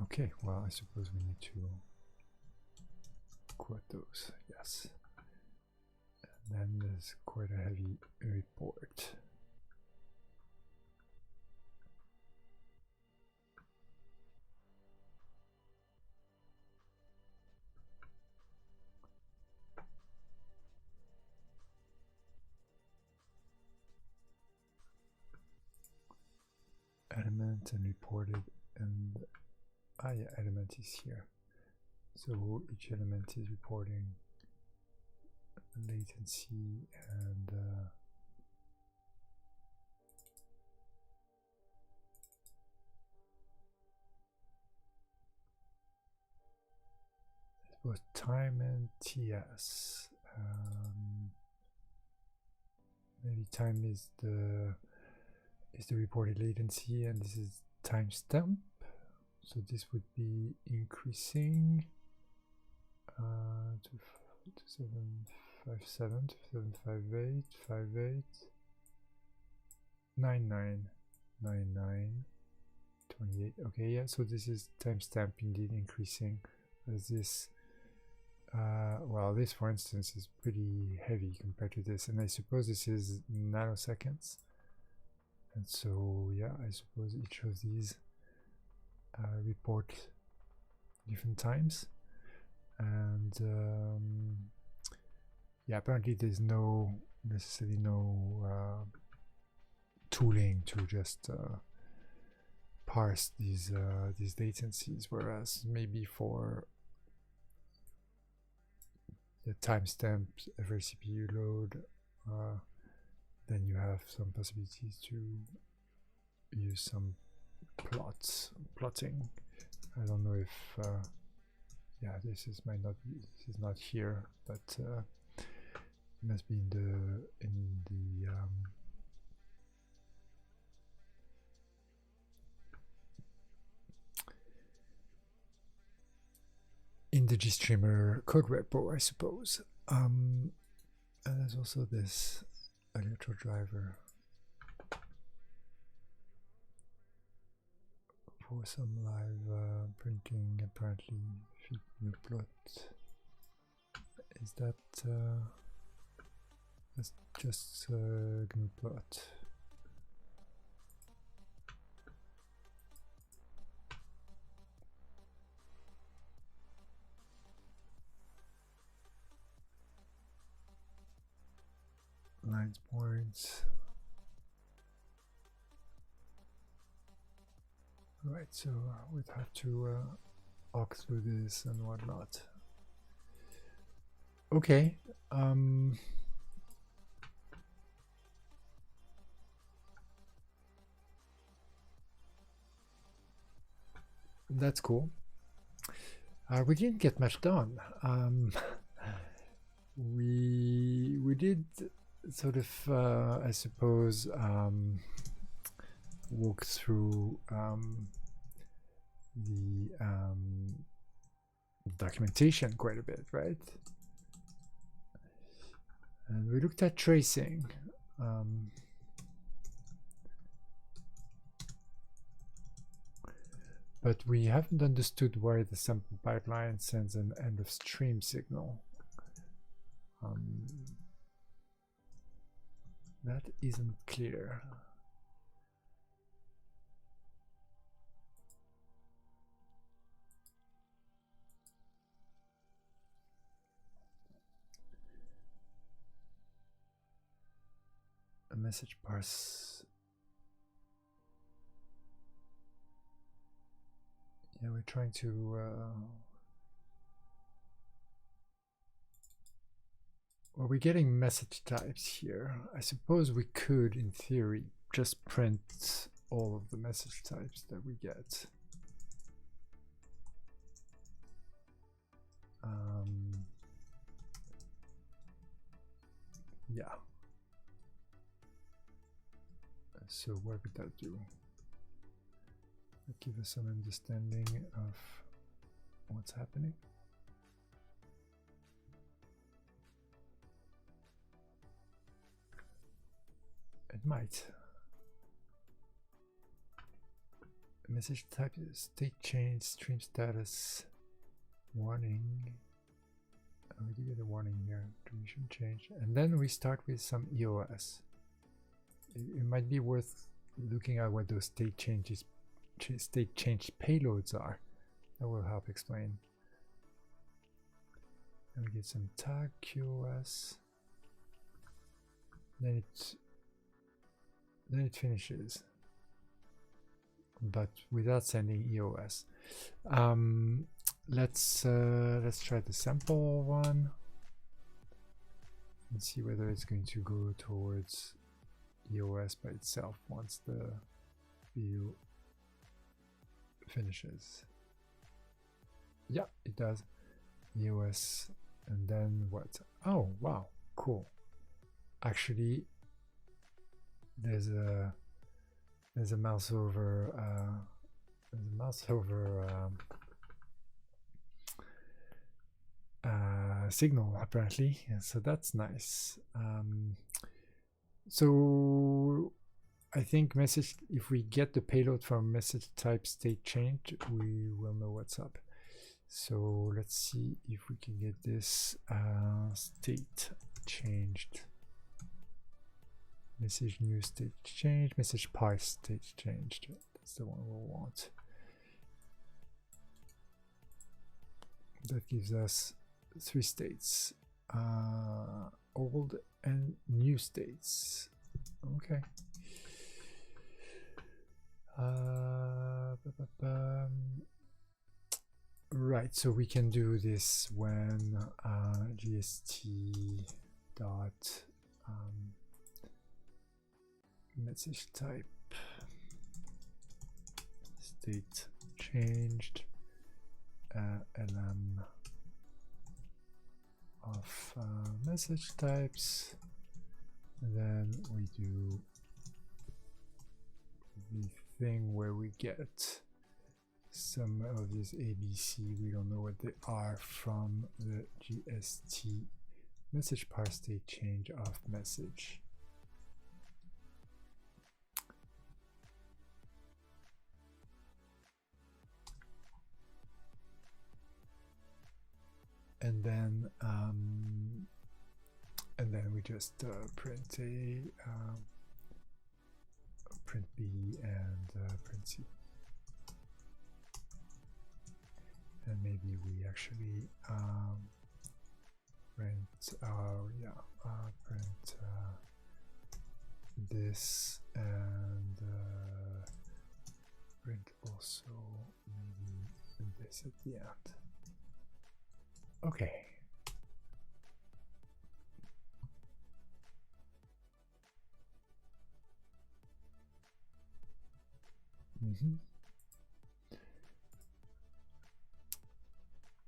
Okay, well, I suppose we need to quote those, yes. And then there's quite a heavy report. Element and reported, and yeah, element is here. So each element is reporting latency and both time and TS. Maybe time is the reported latency, and this is timestamp. So this would be increasing to 2757, 2758, 58, 99, 99, 28. Okay, yeah, so this is timestamp indeed increasing. As this, well, this for instance is pretty heavy compared to this, and I suppose this is nanoseconds. And so, yeah, I suppose each of these report different times. And yeah, apparently there's necessarily no tooling to just parse these latencies, whereas maybe for the timestamp every CPU load, then you have some possibilities to use some plotting. I don't know if yeah, this is not here, but it must be in the GStreamer code repo, I suppose. And there's also this electro driver for some live printing, apparently. Fit new plot. Is that that's just GNU plot? Lines points. Right, so we'd have to walk through this and whatnot. Okay. That's cool. We didn't get much done. We did sort of, I suppose, walk through the documentation quite a bit, right? And we looked at tracing. But we haven't understood why the sample pipeline sends an end of stream signal. That isn't clear. A message parse. Yeah, we're trying to well, we're getting message types here. I suppose we could, in theory, just print all of the message types that we get. Yeah. So what would that do? Give us some understanding of what's happening. It might. Message type is state change, stream status, warning. Oh, we do get a warning here. Duration change, and then we start with some EOS. It might be worth looking at what those state change payloads are. That will help explain. And we get some tag QoS. Then it finishes, but without sending EOS. Let's try the sample one and see whether it's going to go towards EOS by itself once the view finishes. Yeah, it does. EOS, and then what? Oh wow, cool. Actually, there's a mouse over mouse over signal apparently, so that's nice. So I think message, if we get the payload from message type state change, we will know what's up. So let's see if we can get this state changed. Message new state change, message parse state changed. That's the one we'll want. That gives us 3 states, old and new states. Okay. Right, so we can do this when gst dot message type state changed lm of message types, and then we do the thing where we get some of these ABC, we don't know what they are, from the GST message parse state change of message. And then we just print a print B and print C. And maybe we actually print print this and print also maybe this at the end. Okay.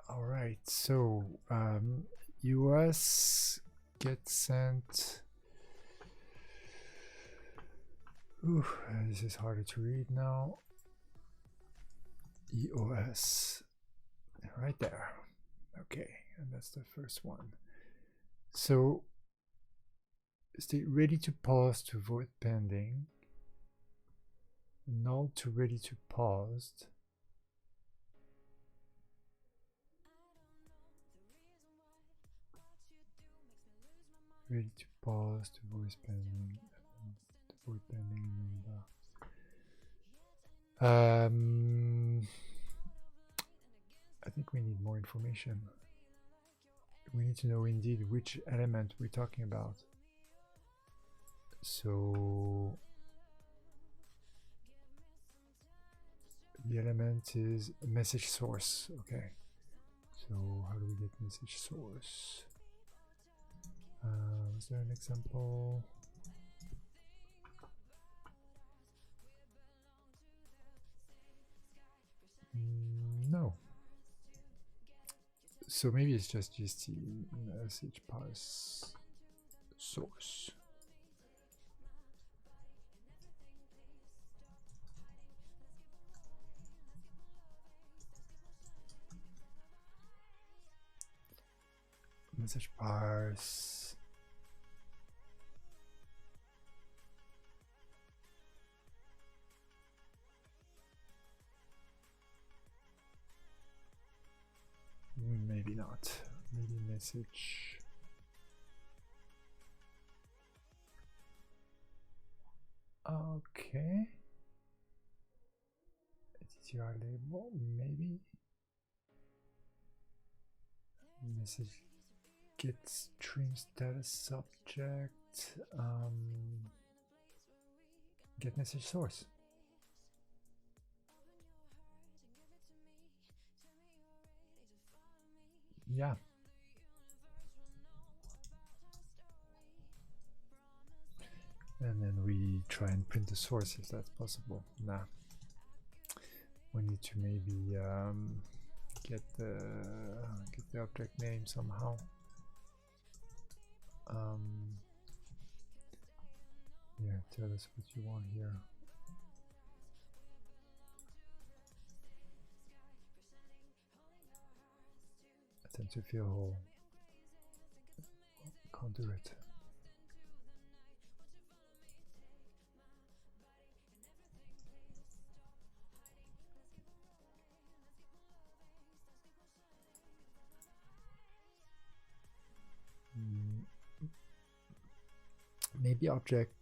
All right, so US get sent. Ooh, this is harder to read now. EOS, right there. Okay, and that's the first one. So state ready to pause to void pending, null to ready to paused, ready to pause to voice pending, to void pending, and I think we need more information. We need to know indeed which element we're talking about. So the element is message source. Okay, so how do we get message source? Is there an example? No. So maybe it's just GST message parse source. Message parse. Maybe not. Maybe message. Okay. TTR label, maybe. Message get stream status subject. Get message source. Yeah. And then we try and print the source if that's possible. Nah. We need to maybe get the object name somehow. Yeah, tell us what you want here. tend to feel whole. Can't do it. Maybe object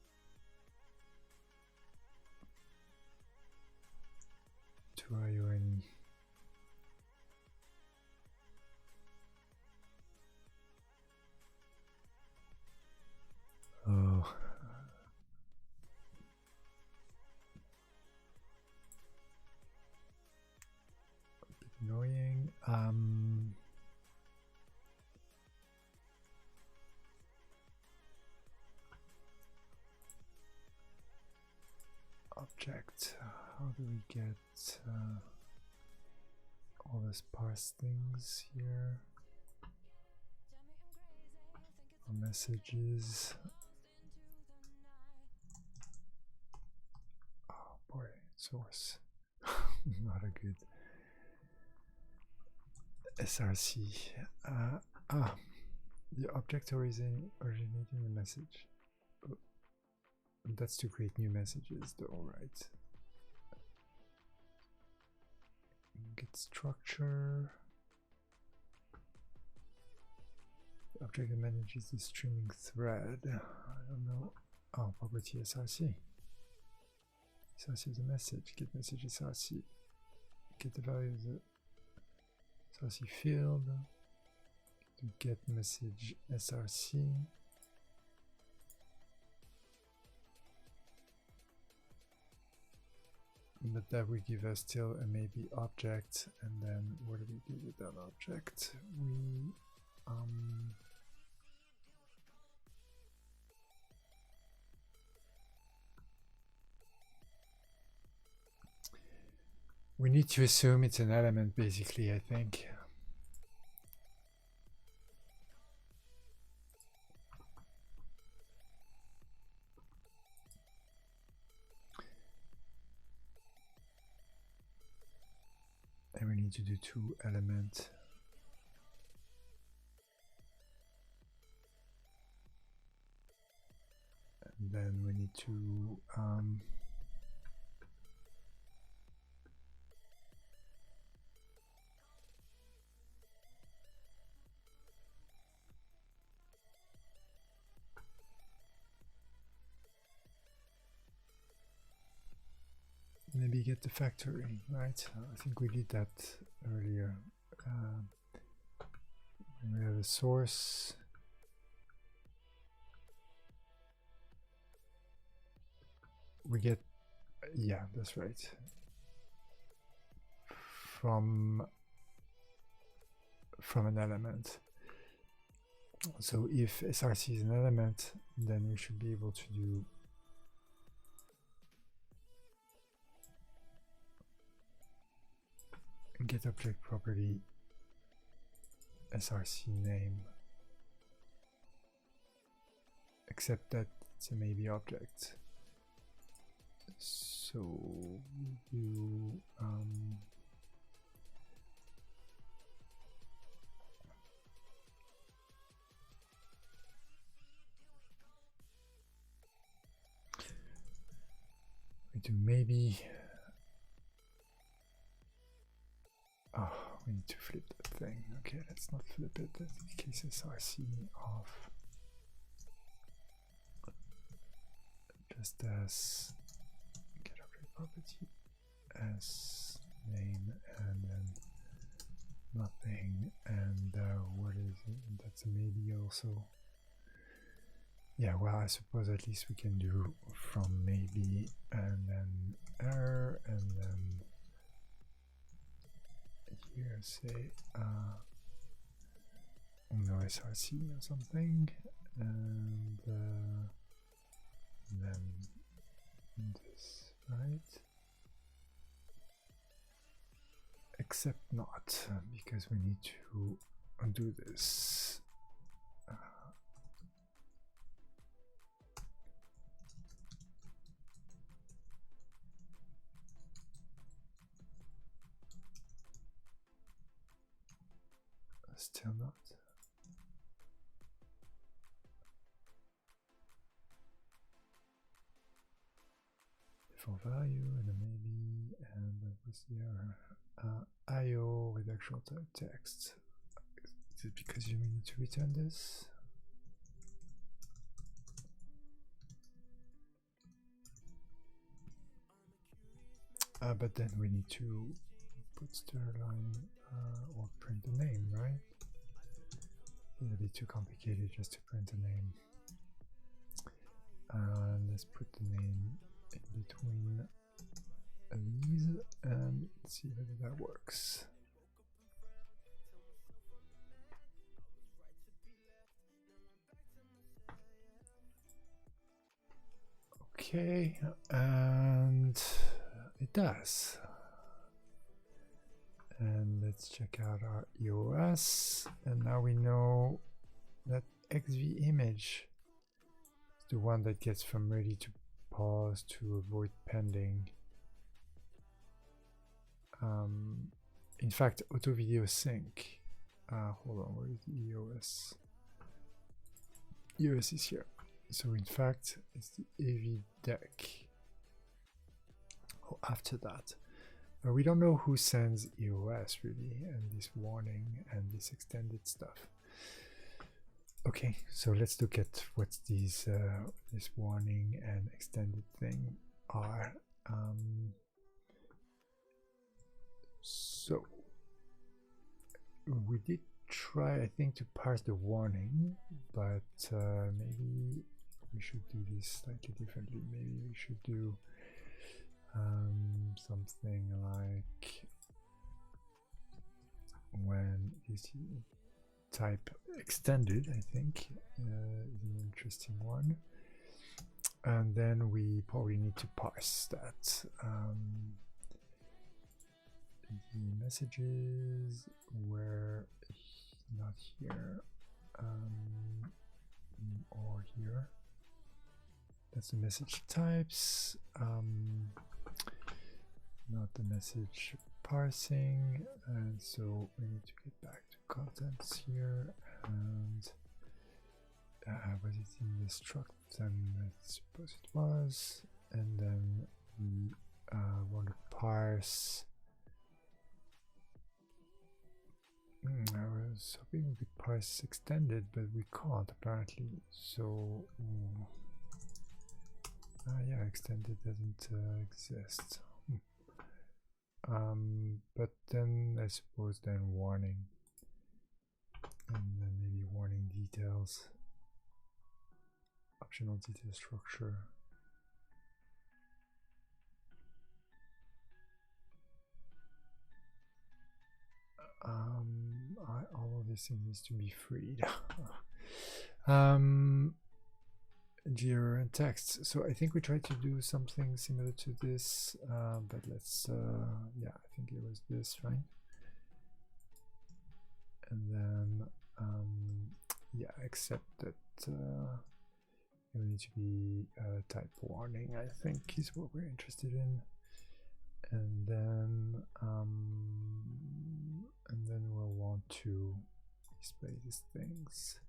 to IONE. Oh. A bit annoying. Object. How do we get all these parse things here? Our messages. Oh boy, source. Not a good SRC. The object originating the message. That's to create new messages though, right? Get structure. The object that manages the streaming thread. I don't know. Oh, property SRC. SRC is a message. Get message SRC. Get the value of the SRC field. Get message SRC. But that will give us still a maybe object, and then what do we do with that object? We need to assume it's an element, basically, I think. And we need to do 2 elements. And then we need to maybe get the factory, right? I think we did that earlier. We have a source. We get, yeah, that's right. From an element. So if SRC is an element, then we should be able to do get object property SRC name, except that it's a maybe object. So we do maybe. Oh, we need to flip that thing. Okay, let's not flip it. That's in case SRC off. Just as get object property as name and then nothing. And what is it? That's a maybe also. Yeah, well, I suppose at least we can do from maybe and then error and then here say no SRC or something, and then this, right? Except not, because we need to undo this. Still not. For value and a maybe, and what was the error? IO with actual type text. Is it because you need to return this? But then we need to put stir line or print the name, right? It'll be too complicated just to print the name. Let's put the name in between these and see whether that works. Okay, and it does. And let's check out our EOS, and now we know that XV image is the one that gets from ready to pause to avoid pending. In fact, auto video sync. Hold on, where is the EOS? EOS is here. So in fact, it's the AV deck. Oh, after that. But we don't know who sends EOS really, and this warning and this extended stuff. Okay, so let's look at what these this warning and extended thing are. So we did try, I think, to parse the warning, but maybe we should do this slightly differently. Maybe we should do something like when is type extended, I think is an interesting one, and then we probably need to parse that. The messages were not here or here. That's the message types, not the message parsing, and so we need to get back to contents here, and was it in the struct? And I suppose it was, and then we want to parse. I was hoping we could parse extended, but we can't apparently. So, yeah, extended doesn't exist. But then I suppose then warning, and then maybe warning details, optional detail structure. All of this needs to be freed. GR and text. So I think we tried to do something similar to this, but let's, yeah, I think it was this, right? And then, yeah, except that you need to be type warning, I think, is what we're interested in. And then we'll want to display these things.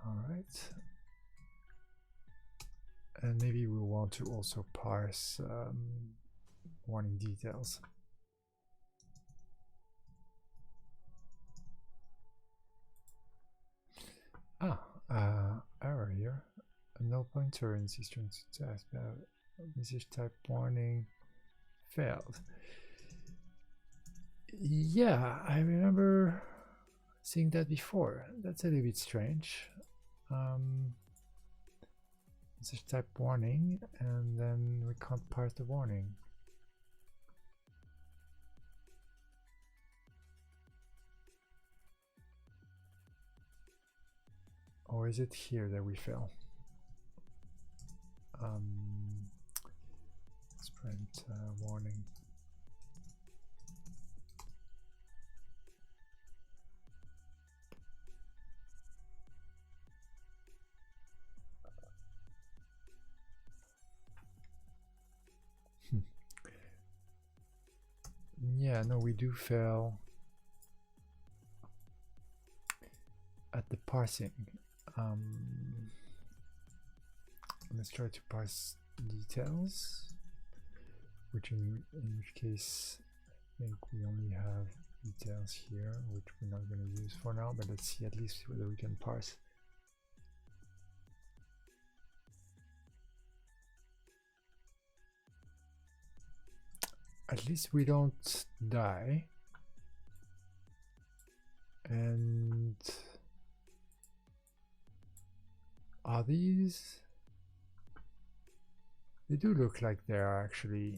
All right, and maybe we'll want to also parse warning details. Error here. A null pointer in C string success. Message type warning failed. Yeah, I remember seeing that before. That's a little bit strange. Message type warning, and then we can't parse the warning. Or is it here that we fail? Let's print warning. yeah, no, we do fail at the parsing. Let's try to parse details, which in which case I think we only have details here, which we're not going to use for now, but let's see at least whether we can parse. At least we don't die. And are these? They do look like they are actually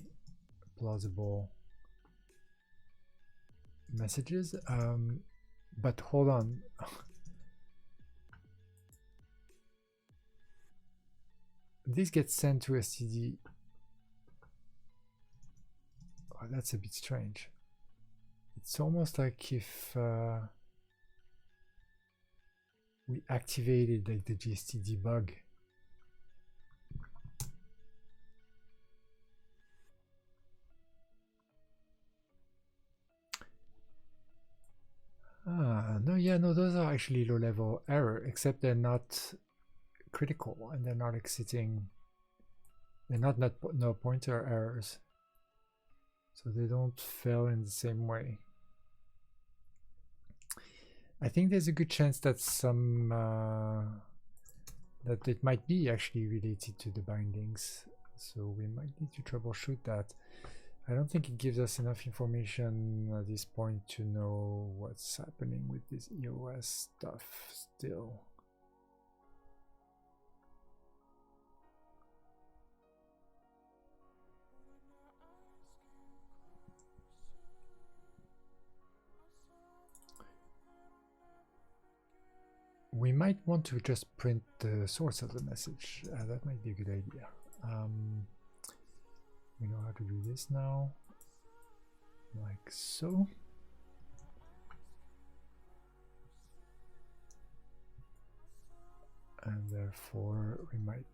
plausible messages. But hold on. These get sent to std. Oh, that's a bit strange. It's almost like if we activated like the GStD bug. No, yeah, no, those are actually low-level error, except they're not critical and they're not exiting. They're not no pointer errors, so they don't fail in the same way. I think there's a good chance that some that it might be actually related to the bindings, so we might need to troubleshoot that. I don't think it gives us enough information at this point to know what's happening with this EOS stuff still. We might want to just print the source of the message. That might be a good idea. We know how to do this now, like so. And therefore we might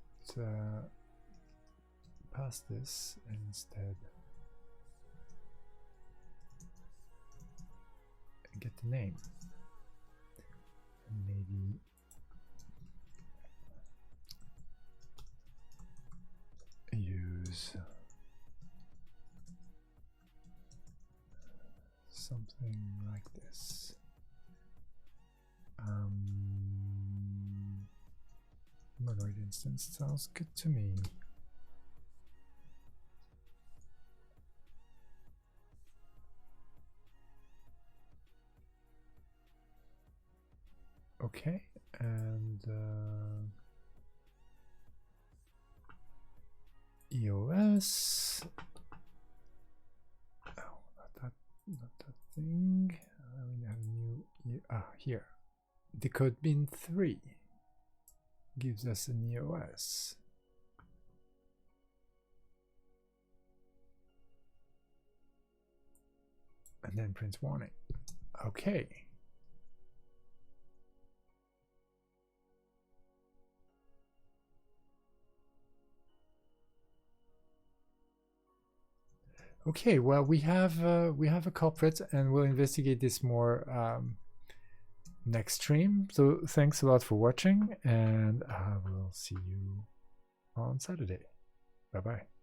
pass this and instead get the name. And maybe use something like this. Humanoid instance sounds good to me. Okay, and EOS. Oh, not that thing. We have new. Here. Decode bin 3 gives us an EOS. And then prints warning. Okay. Okay, well, we have a culprit, and we'll investigate this more next stream. So thanks a lot for watching, and I will see you on Saturday. Bye bye.